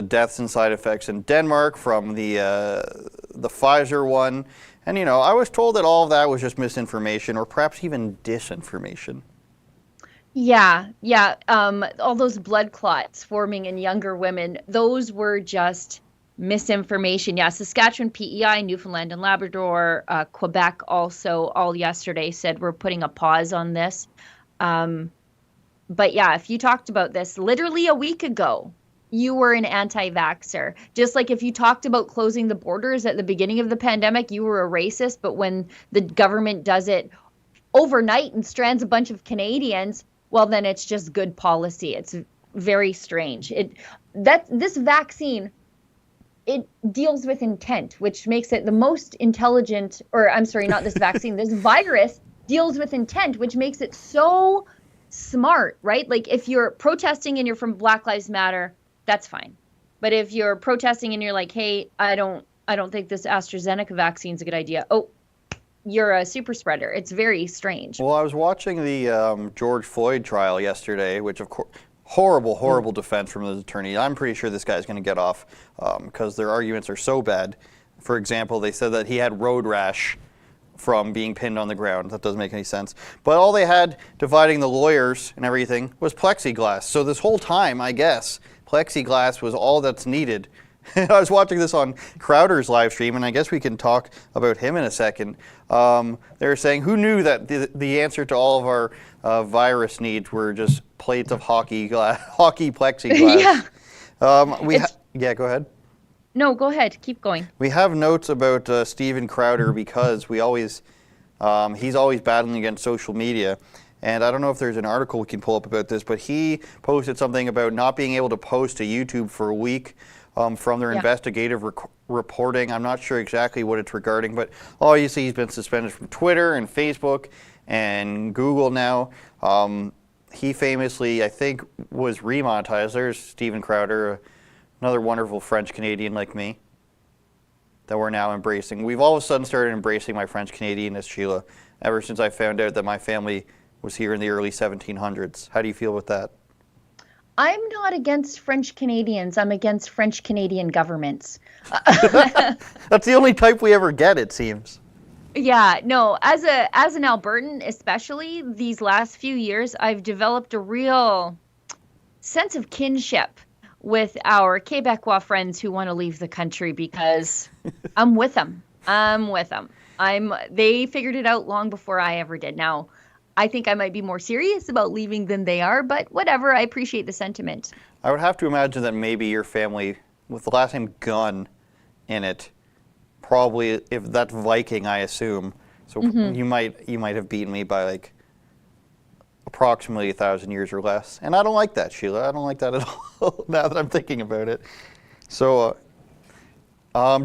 deaths and side effects in Denmark from the Pfizer one. And, I was told that all of that was just misinformation or perhaps even disinformation. Yeah. All those blood clots forming in younger women, those were just misinformation. Yeah, Saskatchewan, PEI, Newfoundland and Labrador, Quebec also all yesterday said we're putting a pause on this. But yeah, if you talked about this literally a week ago, you were an anti-vaxxer. Just like if you talked about closing the borders at the beginning of the pandemic, you were a racist. But when the government does it overnight and strands a bunch of Canadians, well, then it's just good policy. It's very strange. This vaccine, it deals with intent, which makes it the most intelligent, or I'm sorry, not this vaccine, this virus deals with intent, which makes it so smart, right? Like if you're protesting and you're from Black Lives Matter, that's fine. But if you're protesting and you're like, hey, I don't think this AstraZeneca vaccine is a good idea. Oh, you're a super spreader. It's very strange. Well, I was watching the George Floyd trial yesterday, which of course, horrible defense from the attorney. I'm pretty sure this guy's going to get off because their arguments are so bad. For example, they said that he had road rash from being pinned on the ground. That doesn't make any sense. But all they had dividing the lawyers and everything was plexiglass. So this whole time, I guess, plexiglass was all that's needed. I was watching this on Crowder's live stream, and I guess we can talk about him in a second. They were saying, who knew that the answer to all of our virus needs were just plates of hockey plexiglass? Yeah. Go ahead. No, go ahead. Keep going. We have notes about Steven Crowder because he's always battling against social media. And I don't know if there's an article we can pull up about this, but he posted something about not being able to post to YouTube for a week from their investigative reporting. I'm not sure exactly what it's regarding, but obviously he's been suspended from Twitter and Facebook and Google now. He famously, I think, was remonetized. There's Stephen Crowder, another wonderful French-Canadian like me that we're now embracing. We've all of a sudden started embracing my French-Canadianness, Sheila, ever since I found out that my family was here in the early 1700s. How do you feel with that? I'm not against French Canadians. I'm against French Canadian governments. That's the only type we ever get, it seems. Yeah, no, as an Albertan, especially these last few years, I've developed a real sense of kinship with our Quebecois friends who want to leave the country because I'm with them. They figured it out long before I ever did. Now, I think I might be more serious about leaving than they are, but whatever, I appreciate the sentiment. I would have to imagine that maybe your family, with the last name Gunn in it, probably, if that's Viking, I assume. So you might have beaten me by like approximately 1,000 years or less. And I don't like that, Sheila. I don't like that at all now that I'm thinking about it. So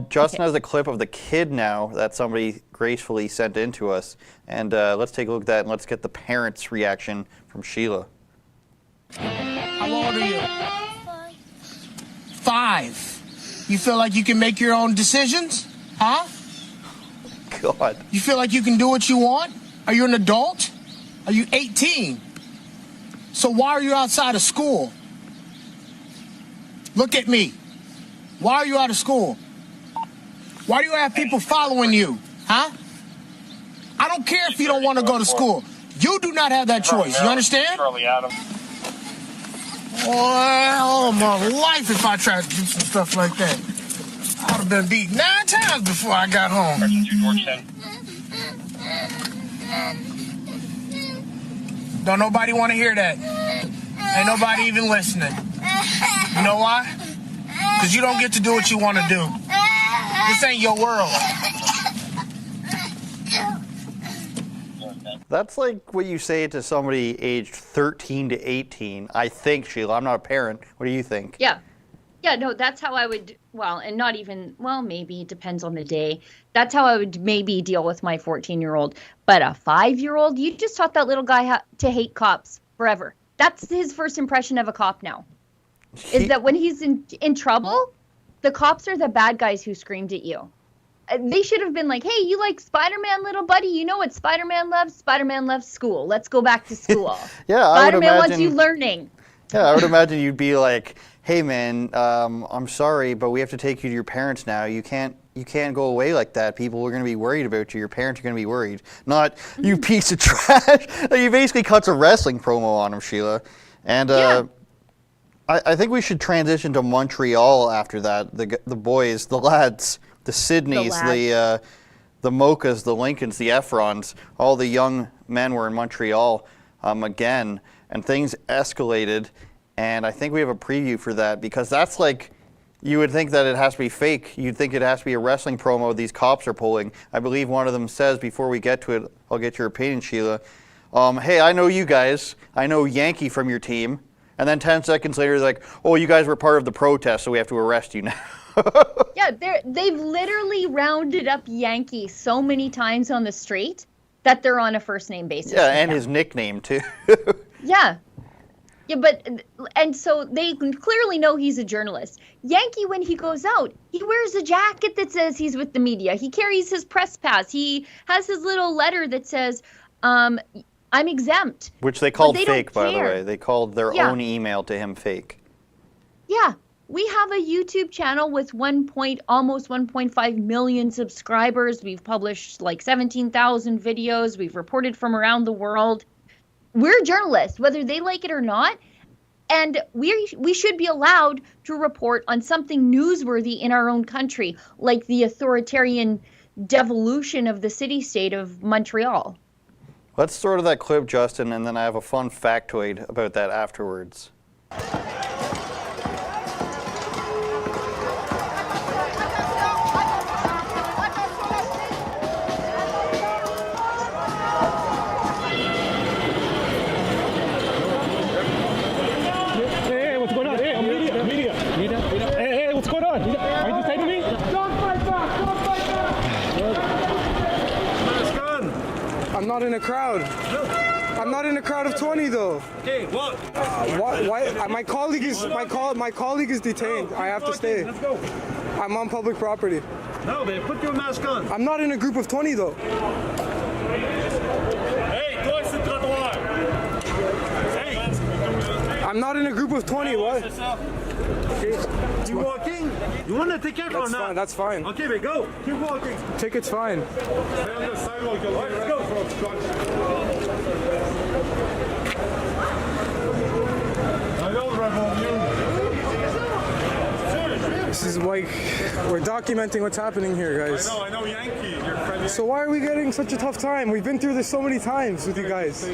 Justin has a clip of the kid now that somebody gracefully sent in to us. And let's take a look at that and let's get the parents' reaction from Sheila. How old are you? 5. You feel like you can make your own decisions? Huh? God. You feel like you can do what you want? Are you an adult? Are you 18? So why are you outside of school? Look at me. Why are you out of school? Why do you have people following you? Huh? I don't care if you don't want to go to school. You do not have that choice. You understand? Charlie Adam. Well, my life if I tried to do some stuff like that. I would have been beat 9 times before I got home. Don't nobody want to hear that. Ain't nobody even listening. You know why? Because you don't get to do what you want to do. This ain't your world. That's like what you say to somebody aged 13 to 18. I think, Sheila. I'm not a parent. What do you think? Yeah. Yeah, no, that's how I would, well, and not even, well, maybe it depends on the day. That's how I would maybe deal with my 14-year-old. But a 5-year-old, you just taught that little guy to hate cops forever. That's his first impression of a cop now. Is that when he's in trouble, the cops are the bad guys who screamed at you. They should have been like, hey, you like Spider-Man, little buddy? You know what Spider-Man loves? Spider-Man loves school. Let's go back to school. Yeah, Spider-Man wants you learning. Yeah, I would imagine you'd be like, hey, man, I'm sorry, but we have to take you to your parents now. You can't go away like that. People are going to be worried about you. Your parents are going to be worried. Not, you piece of trash. You basically cuts a wrestling promo on him, Sheila. And Yeah. I think we should transition to Montreal after that. The boys, the lads, the Sydneys, the Mochas, the Lincolns, the Efrons, all the young men were in Montreal again, and things escalated. And I think we have a preview for that because that's like, you would think that it has to be fake. You'd think it has to be a wrestling promo these cops are pulling. I believe one of them says, before we get to it, I'll get your opinion, Sheila. Hey, I know you guys. I know Yankee from your team. And then 10 seconds later, they're like, oh, you guys were part of the protest, so we have to arrest you now. Yeah, they've literally rounded up Yankee so many times on the street that they're on a first name basis. Yeah, and his nickname, too. Yeah. Yeah, and so they clearly know he's a journalist. Yankee, when he goes out, he wears a jacket that says he's with the media. He carries his press pass. He has his little letter that says, I'm exempt. Which they called they fake, don't by the care. way. They called their own email to him fake. Yeah. We have a YouTube channel with almost 1.5 million subscribers. We've published like 17,000 videos. We've reported from around the world. We're journalists, whether they like it or not. And we should be allowed to report on something newsworthy in our own country, like the authoritarian devolution of the city-state of Montreal. Let's throw to that clip, Justin, and then I have a fun factoid about that afterwards. Hey, what's going on? Hey, I'm media. Hey, what's going on? Are you just taping me? not in a crowd. I'm not in a crowd of 20 though. Okay, what? Why? My colleague is detained. I have to stay. Let's go. I'm on public property. No, man, put your mask on. I'm not in a group of 20 though. Hey, toi, c'est trottoir. Hey. I'm not in a group of 20. What? You walking? You want a ticket or not? That's fine. Okay, but go. Keep walking. Ticket's fine. Stay on the sidewalk. Let's go. I know, Rebel. This is like, we're documenting what's happening here, guys. I know, Yankee. You're friendly. So why are we getting such a tough time? We've been through this so many times with you guys.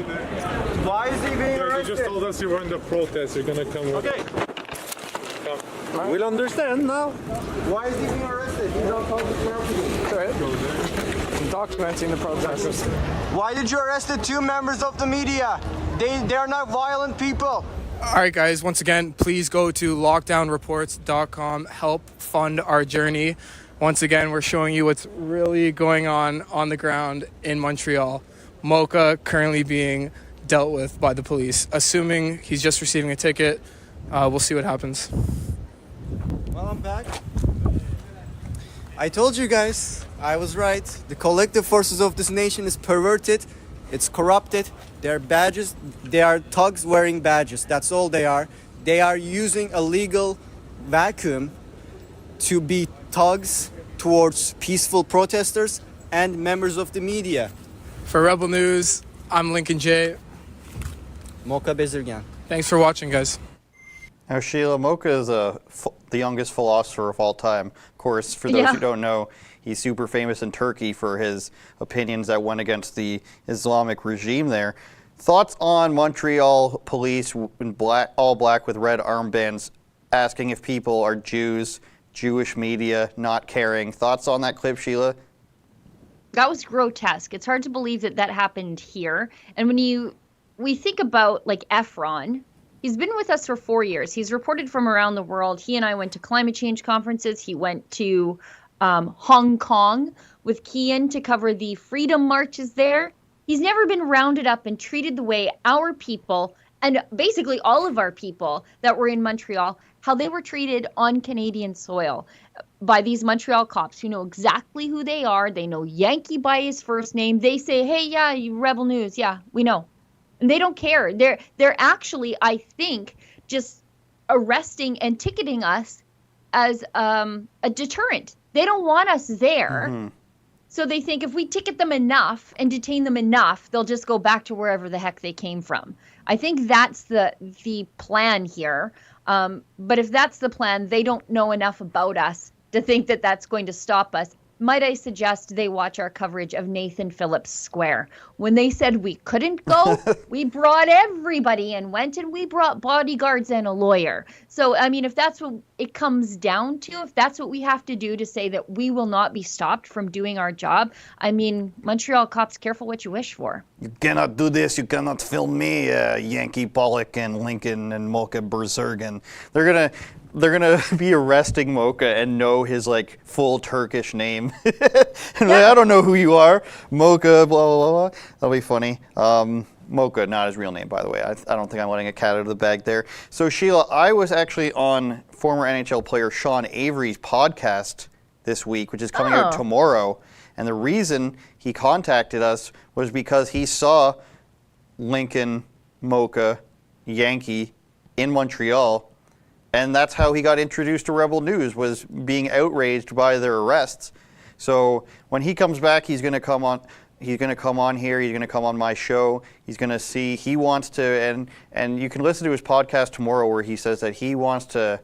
Why is he being arrested? You just told us you were in the protest. You're gonna come. Okay. Come. We'll understand now. Why is he being arrested? He's on public property. Right. I'm documenting the protest. Why did you arrest the two members of the media? They are not violent people. All right, guys, once again, please go to lockdownreports.com. Help fund our journey. Once again, we're showing you what's really going on the ground in Montreal. Mocha currently being dealt with by the police. Assuming he's just receiving a ticket, we'll see what happens. Well, I'm back. I told you guys, I was right. The collective forces of this nation is perverted. It's corrupted. They're badges. They are thugs wearing badges. That's all they are. They are using a legal vacuum to be thugs towards peaceful protesters and members of the media. For Rebel News, I'm Lincoln J. Mocha Bezirgan. Thanks for watching, guys. Now, Sheila, Mocha is the youngest philosopher of all time. Of course, for those who don't know, he's super famous in Turkey for his opinions that went against the Islamic regime there. Thoughts on Montreal police in all black with red armbands asking if people are Jews, Jewish media not caring. Thoughts on that clip, Sheila? That was grotesque. It's hard to believe that happened here. And when we think about like Efron, he's been with us for 4 years. He's reported from around the world. He and I went to climate change conferences. He went to Hong Kong with Kian to cover the freedom marches there. He's never been rounded up and treated the way our people, and basically all of our people that were in Montreal, how they were treated on Canadian soil by these Montreal cops who know exactly who they are. They know Yankee by his first name. They say, hey, yeah, you Rebel News. Yeah, we know. And they don't care. They're actually, I think, just arresting and ticketing us as a deterrent. They don't want us there. Mm-hmm. So they think if we ticket them enough and detain them enough, they'll just go back to wherever the heck they came from. I think that's the plan here. But if that's the plan, they don't know enough about us to think that that's going to stop us. Might I suggest they watch our coverage of Nathan Phillips Square? When they said we couldn't go, we brought everybody and went, and we brought bodyguards and a lawyer. So, I mean, if that's what it comes down to, if that's what we have to do to say that we will not be stopped from doing our job, I mean, Montreal cops, careful what you wish for. You cannot do this. You cannot film me, Yankee Pollock and Lincoln and Mocha Berzergan. They're gonna be arresting Mocha and know his like full Turkish name. And I don't know who you are, Mocha. Blah blah blah. That'll be funny. Mocha, not his real name, by the way. I don't think I'm letting a cat out of the bag there. So Sheila, I was actually on former NHL player Sean Avery's podcast this week, which is coming out tomorrow. And the reason he contacted us was because he saw Lincoln, Mocha, Yankee in Montreal. And that's how he got introduced to Rebel News, was being outraged by their arrests. So when he comes back, he's going to come on. He's going to come on here. He's going to come on my show. He's going to see. He wants to, and you can listen to his podcast tomorrow, where he says that he wants to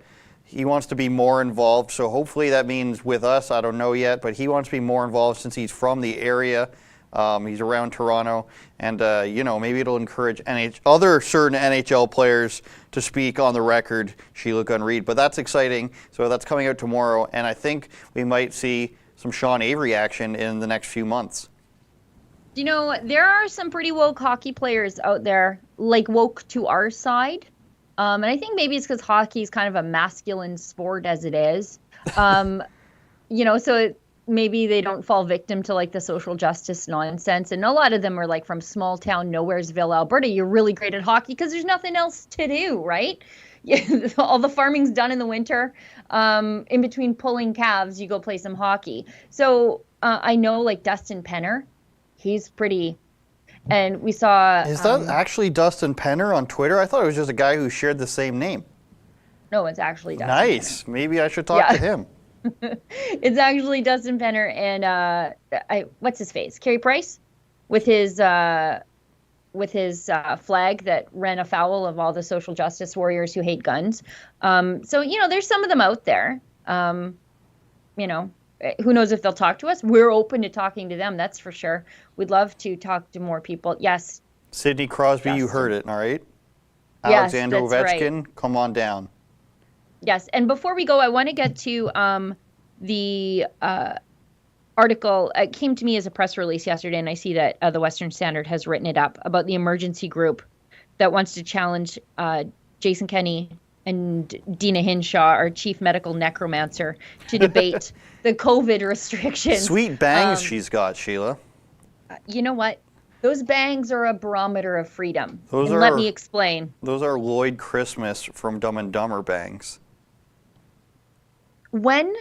be more involved. So hopefully that means with us. I don't know yet, but he wants to be more involved since he's from the area. He's around Toronto, and maybe it'll encourage other certain NHL players to speak on the record, Sheila Gunn-Reid. But that's exciting. So that's coming out tomorrow, and I think we might see some Sean Avery action in the next few months. You know, there are some pretty woke hockey players out there, like woke to our side. And I think maybe it's because hockey is kind of a masculine sport as it is. So maybe they don't fall victim to like the social justice nonsense. And a lot of them are like from small town Nowheresville, Alberta. You're really great at hockey because there's nothing else to do, right? All the farming's done in the winter. In between pulling calves, you go play some hockey. So I know like Dustin Penner, he's pretty. And we saw. Is that actually Dustin Penner on Twitter? I thought it was just a guy who shared the same name. No, it's actually Dustin. Nice. Penner. Maybe I should talk to him. It's actually Dustin Penner and what's his face? Carey Price, with his flag that ran afoul of all the social justice warriors who hate guns. So there's some of them out there. Who knows if they'll talk to us? We're open to talking to them. That's for sure. We'd love to talk to more people. Yes. Sidney Crosby, Justin. You heard it, all right? Yes, Alexander Ovechkin, right. Come on down. Yes, and before we go, I want to get to the article. It came to me as a press release yesterday, and I see that the Western Standard has written it up about the emergency group that wants to challenge Jason Kenney and Dina Hinshaw, our chief medical necromancer, to debate the COVID restrictions. Sweet bangs she's got, Sheila. You know what? Those bangs are a barometer of freedom. Let me explain. Those are Lloyd Christmas from Dumb and Dumber bangs. When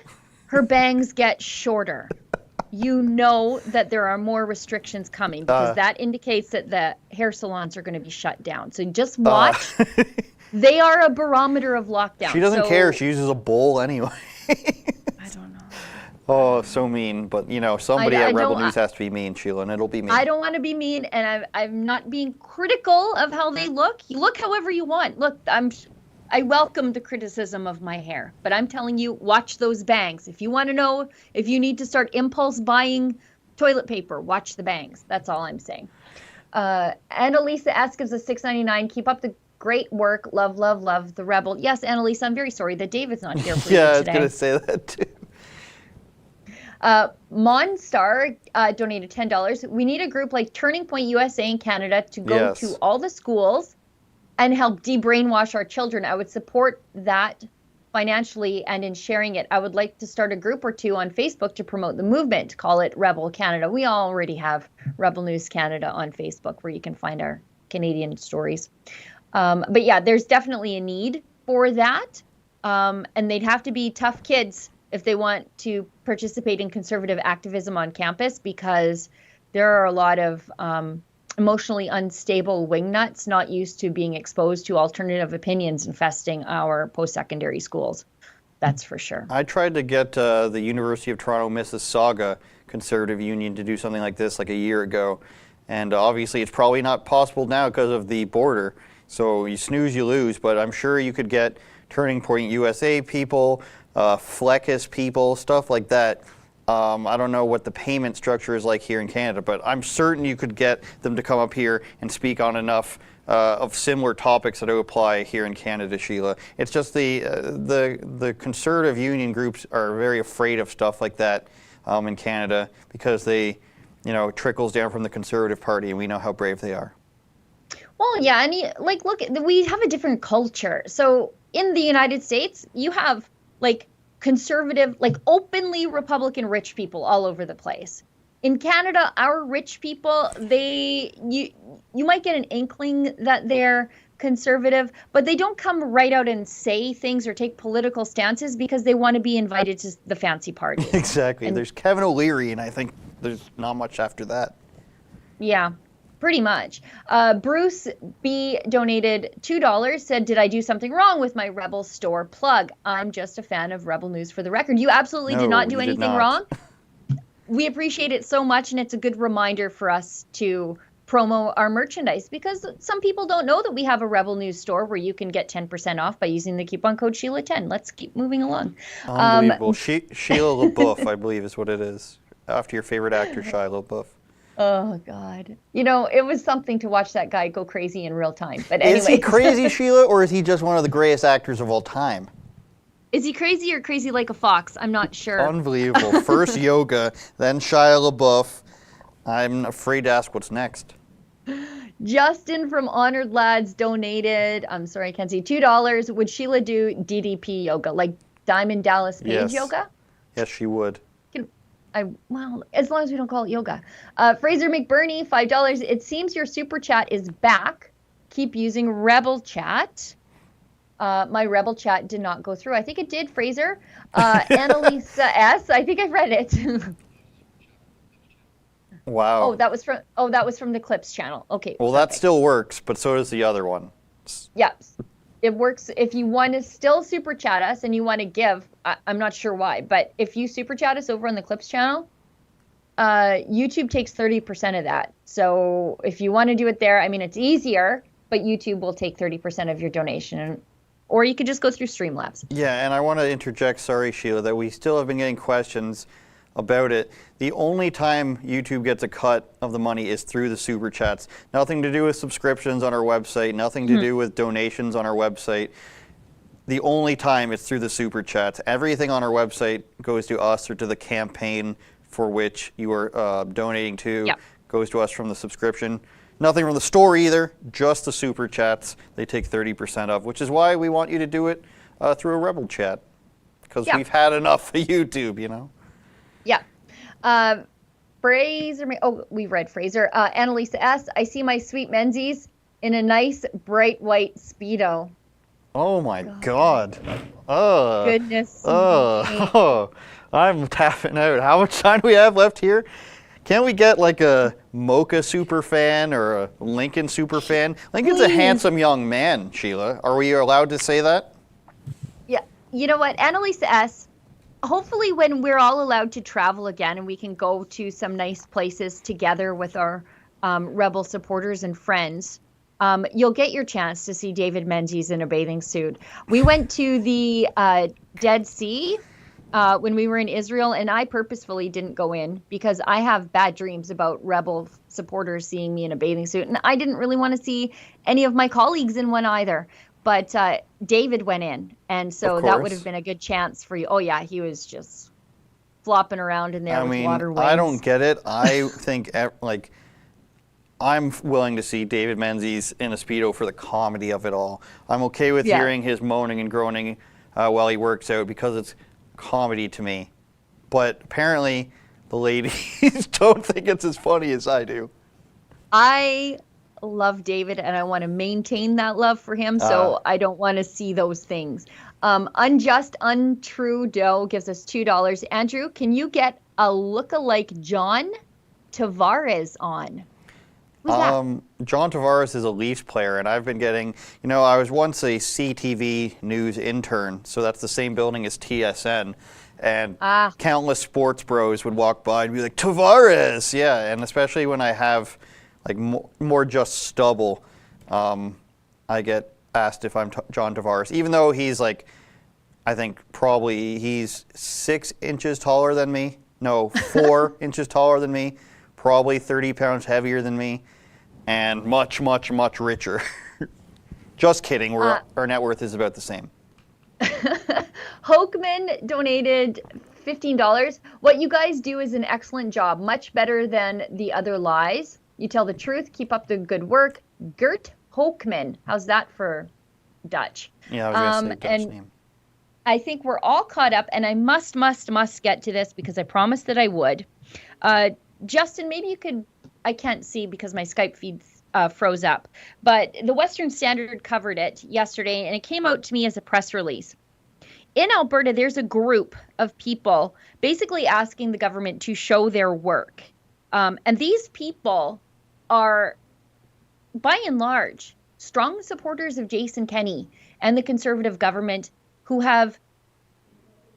her bangs get shorter, you know that there are more restrictions coming because that indicates that the hair salons are going to be shut down. So just watch. They are a barometer of lockdown. She doesn't care. She uses a bowl anyway. I don't know. Oh, so mean. But, somebody at Rebel News has to be mean, Sheila, and it'll be mean. I don't want to be mean, and I'm not being critical of how they look. You look however you want. Look, I welcome the criticism of my hair, but I'm telling you, watch those bangs. If you want to know if you need to start impulse buying toilet paper, watch the bangs. That's all I'm saying. Annalisa S gives us $6.99. Keep up the great work. Love, love, love the Rebel. Yes, Annalisa, I'm very sorry that David's not here for you today. Yeah, I was going to say that too. Monstar donated $10. We need a group like Turning Point USA in Canada to go to all the schools and help de-brainwash our children. I would support that financially and in sharing it. I would like to start a group or two on Facebook to promote the movement. Call it Rebel Canada. We already have Rebel News Canada on Facebook where you can find our Canadian stories. But yeah, there's definitely a need for that. And they'd have to be tough kids if they want to participate in conservative activism on campus, because there are a lot of emotionally unstable wingnuts not used to being exposed to alternative opinions infesting our post-secondary schools. That's for sure. I tried to get the University of Toronto Mississauga Conservative Union to do something like this like a year ago. And obviously it's probably not possible now because of the border. So you snooze, you lose. But I'm sure you could get Turning Point USA people, Fleckus people, stuff like that. I don't know what the payment structure is like here in Canada, but I'm certain you could get them to come up here and speak on enough of similar topics that would apply here in Canada, Sheila. It's just the conservative union groups are very afraid of stuff like that in Canada because they, trickles down from the Conservative Party, and we know how brave they are. Well, yeah, and look, we have a different culture. So in the United States, you have conservative, openly Republican rich people all over the place. In Canada, our rich people, you might get an inkling that they're conservative, but they don't come right out and say things or take political stances because they want to be invited to the fancy party. Exactly. And there's Kevin O'Leary, and I think there's not much after that. Yeah. Pretty much. Bruce B donated $2, said, did I do something wrong with my Rebel store plug? I'm just a fan of Rebel News for the record. You absolutely did not do anything wrong. We appreciate it so much, and it's a good reminder for us to promo our merchandise because some people don't know that we have a Rebel News store where you can get 10% off by using the coupon code Sheila10. Let's keep moving along. Unbelievable. Sheila LaBeouf, I believe is what it is, after your favorite actor, Shia LaBeouf. Oh, God. It was something to watch that guy go crazy in real time. But anyway. Is he crazy, Sheila, or is he just one of the greatest actors of all time? Is he crazy or crazy like a fox? I'm not sure. Unbelievable. First yoga, then Shia LaBeouf. I'm afraid to ask what's next. Justin from Honored Lads donated, I'm sorry, I can't see, $2. Would Sheila do DDP yoga, like Diamond Dallas Page yoga? Yes, she would. Well, as long as we don't call it yoga. Fraser McBurney, $5. It seems your super chat is back. Keep using Rebel Chat. My Rebel Chat did not go through. I think it did, Fraser. Annalisa S. I think I've read it. Wow. that was from the Clips channel. Okay. Well, that still works, but so does the other one. Yeah. It works if you want to still super chat us and you want to give. I'm not sure why, but if you super chat us over on the Clips channel, YouTube takes 30% of that. So if you want to do it there, I mean, it's easier, but YouTube will take 30% of your donation. Or you could just go through Streamlabs. Yeah, and I want to interject, sorry, Sheila, that we still have been getting questions about it. The only time YouTube gets a cut of the money is through the super chats. Nothing to do with subscriptions on our website, nothing to do with donations on our website. The only time it's through the super chats. Everything on our website goes to us or to the campaign for which you are donating to, goes to us from the subscription. Nothing from the store either, just the super chats they take 30% of, which is why we want you to do it through a Rebel chat, because we've had enough of YouTube, you know? Yeah. Fraser, we've read Fraser. Annalisa S. I see my sweet Menzies in a nice bright white Speedo. Oh my God. Oh. Goodness. Oh. I'm tapping out. How much time do we have left here? Can't we get like a Mocha super fan or a Lincoln super fan? Lincoln's a handsome young man, Sheila. Are we allowed to say that? Yeah. You know what? Annalisa S. Hopefully when we're all allowed to travel again and we can go to some nice places together with our Rebel supporters and friends, you'll get your chance to see David Menzies in a bathing suit. We went to the Dead Sea when we were in Israel, and I purposefully didn't go in because I have bad dreams about Rebel supporters seeing me in a bathing suit, and I didn't really want to see any of my colleagues in one either. But David went in, and so that would have been a good chance for you. Oh, yeah, he was just flopping around in there with water wings. I don't get it. I think, like, I'm willing to see David Menzies in a Speedo for the comedy of it all. I'm okay with hearing his moaning and groaning while he works out because it's comedy to me. But apparently, the ladies don't think it's as funny as I do. I love David and I want to maintain that love for him, so I don't want to see those things. Unjust Untrue Doe gives us $2. Andrew, can you get a lookalike John Tavares on? Who's that? John Tavares is a Leafs player, and I've been getting, you know, I was once a CTV news intern, so that's the same building as TSN, and countless sports bros would walk by and be like, Tavares! Yeah, and especially when I have like more just stubble, I get asked if I'm John Tavares, even though he's like, I think probably he's 6 inches taller than me. No, 4 inches taller than me, probably 30 pounds heavier than me, and much, much, much richer. Just kidding, our net worth is about the same. Hokeman donated $15. What you guys do is an excellent job, much better than the other lies. You tell the truth, keep up the good work. Gert Hokeman. How's that for Dutch? Yeah, I was going to say Dutch name. I think we're all caught up, and I must get to this because I promised that I would. Justin, maybe you could, I can't see because my Skype feed froze up, but the Western Standard covered it yesterday, and it came out to me as a press release. In Alberta, there's a group of people basically asking the government to show their work. And these people are, by and large, strong supporters of Jason Kenney and the Conservative government who have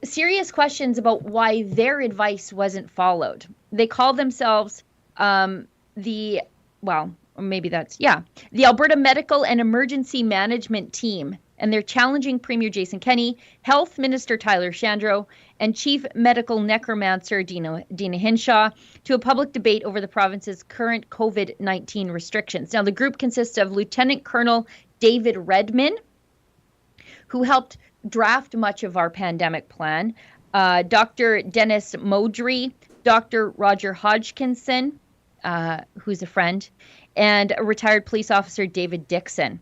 serious questions about why their advice wasn't followed. They call themselves the Alberta Medical and Emergency Management Team, and they're challenging Premier Jason Kenney, Health Minister Tyler Shandro, and Chief Medical Necromancer Dina Hinshaw to a public debate over the province's current COVID-19 restrictions. Now, the group consists of Lieutenant Colonel David Redman, who helped draft much of our pandemic plan, Dr. Dennis Modry, Dr. Roger Hodgkinson, who's a friend, and a retired police officer, David Dixon.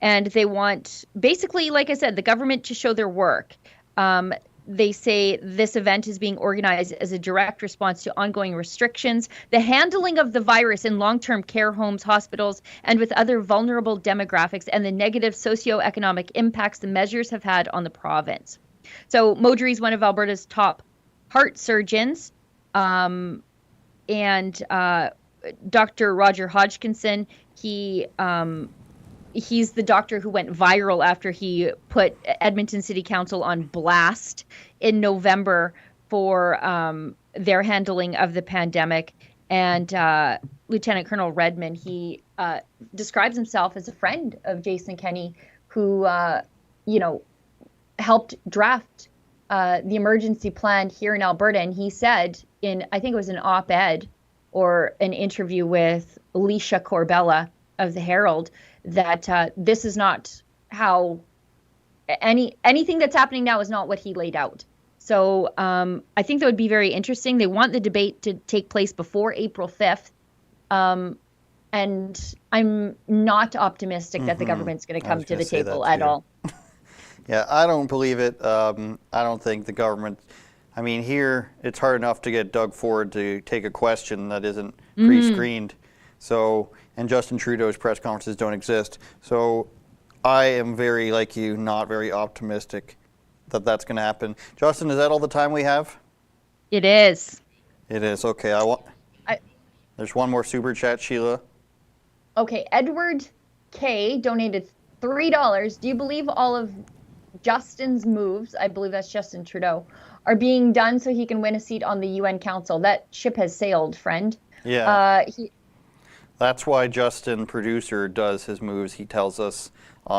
And they want, basically, like I said, the government to show their work. They say this event is being organized as a direct response to ongoing restrictions, the handling of the virus in long-term care homes, hospitals, and with other vulnerable demographics, and the negative socioeconomic impacts the measures have had on the province. So Modry is one of Alberta's top heart surgeons, and Dr. Roger Hodgkinson, he's the doctor who went viral after he put Edmonton City Council on blast in November for their handling of the pandemic. And Lieutenant Colonel Redmond, he describes himself as a friend of Jason Kenney, who, helped draft the emergency plan here in Alberta. And he said I think it was an op-ed or an interview with Alicia Corbella of the Herald, that this is not how anything that's happening now is not what he laid out. So I think that would be very interesting. They want the debate to take place before April 5th. And I'm not optimistic that the government's going to come to the table at all. Yeah, I don't believe it. I don't think the government, here it's hard enough to get Doug Ford to take a question that isn't pre-screened. So, and Justin Trudeau's press conferences don't exist. So I am very, like you, not very optimistic that that's going to happen. Justin, is that all the time we have? It is. It is. Okay. There's one more super chat, Sheila. Okay. Edward K donated $3. Do you believe all of Justin's moves, I believe that's Justin Trudeau, are being done so he can win a seat on the UN Council? That ship has sailed, friend. Yeah. That's why Justin, producer, does his moves. He tells us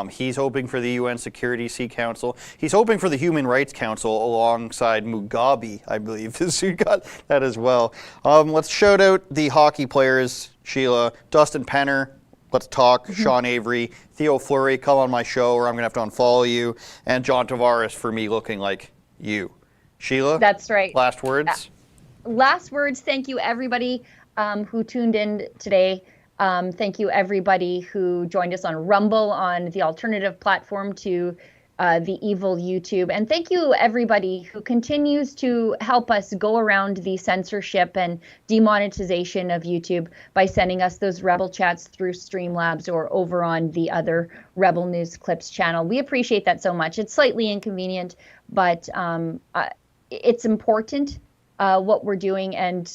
he's hoping for the UN Security Sea Council. He's hoping for the Human Rights Council alongside Mugabe, I believe. So you got that as well. Let's shout out the hockey players, Sheila. Dustin Penner, let's talk. Sean Avery. Theo Fleury, come on my show or I'm going to have to unfollow you. And John Tavares for me looking like you. Sheila? That's right. Last words? Last words. Thank you, everybody who tuned in today. Thank you, everybody who joined us on Rumble, on the alternative platform to the evil YouTube. And thank you, everybody who continues to help us go around the censorship and demonetization of YouTube by sending us those Rebel chats through Streamlabs or over on the other Rebel News Clips channel. We appreciate that so much. It's slightly inconvenient, but it's important what we're doing, and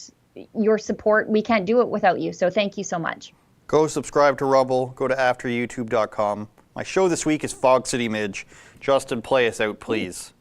your support, we can't do it without you. So thank you so much. Go subscribe to Rumble. Go to afteryoutube.com. My show this week is Fog City Midge. Justin, play us out, please.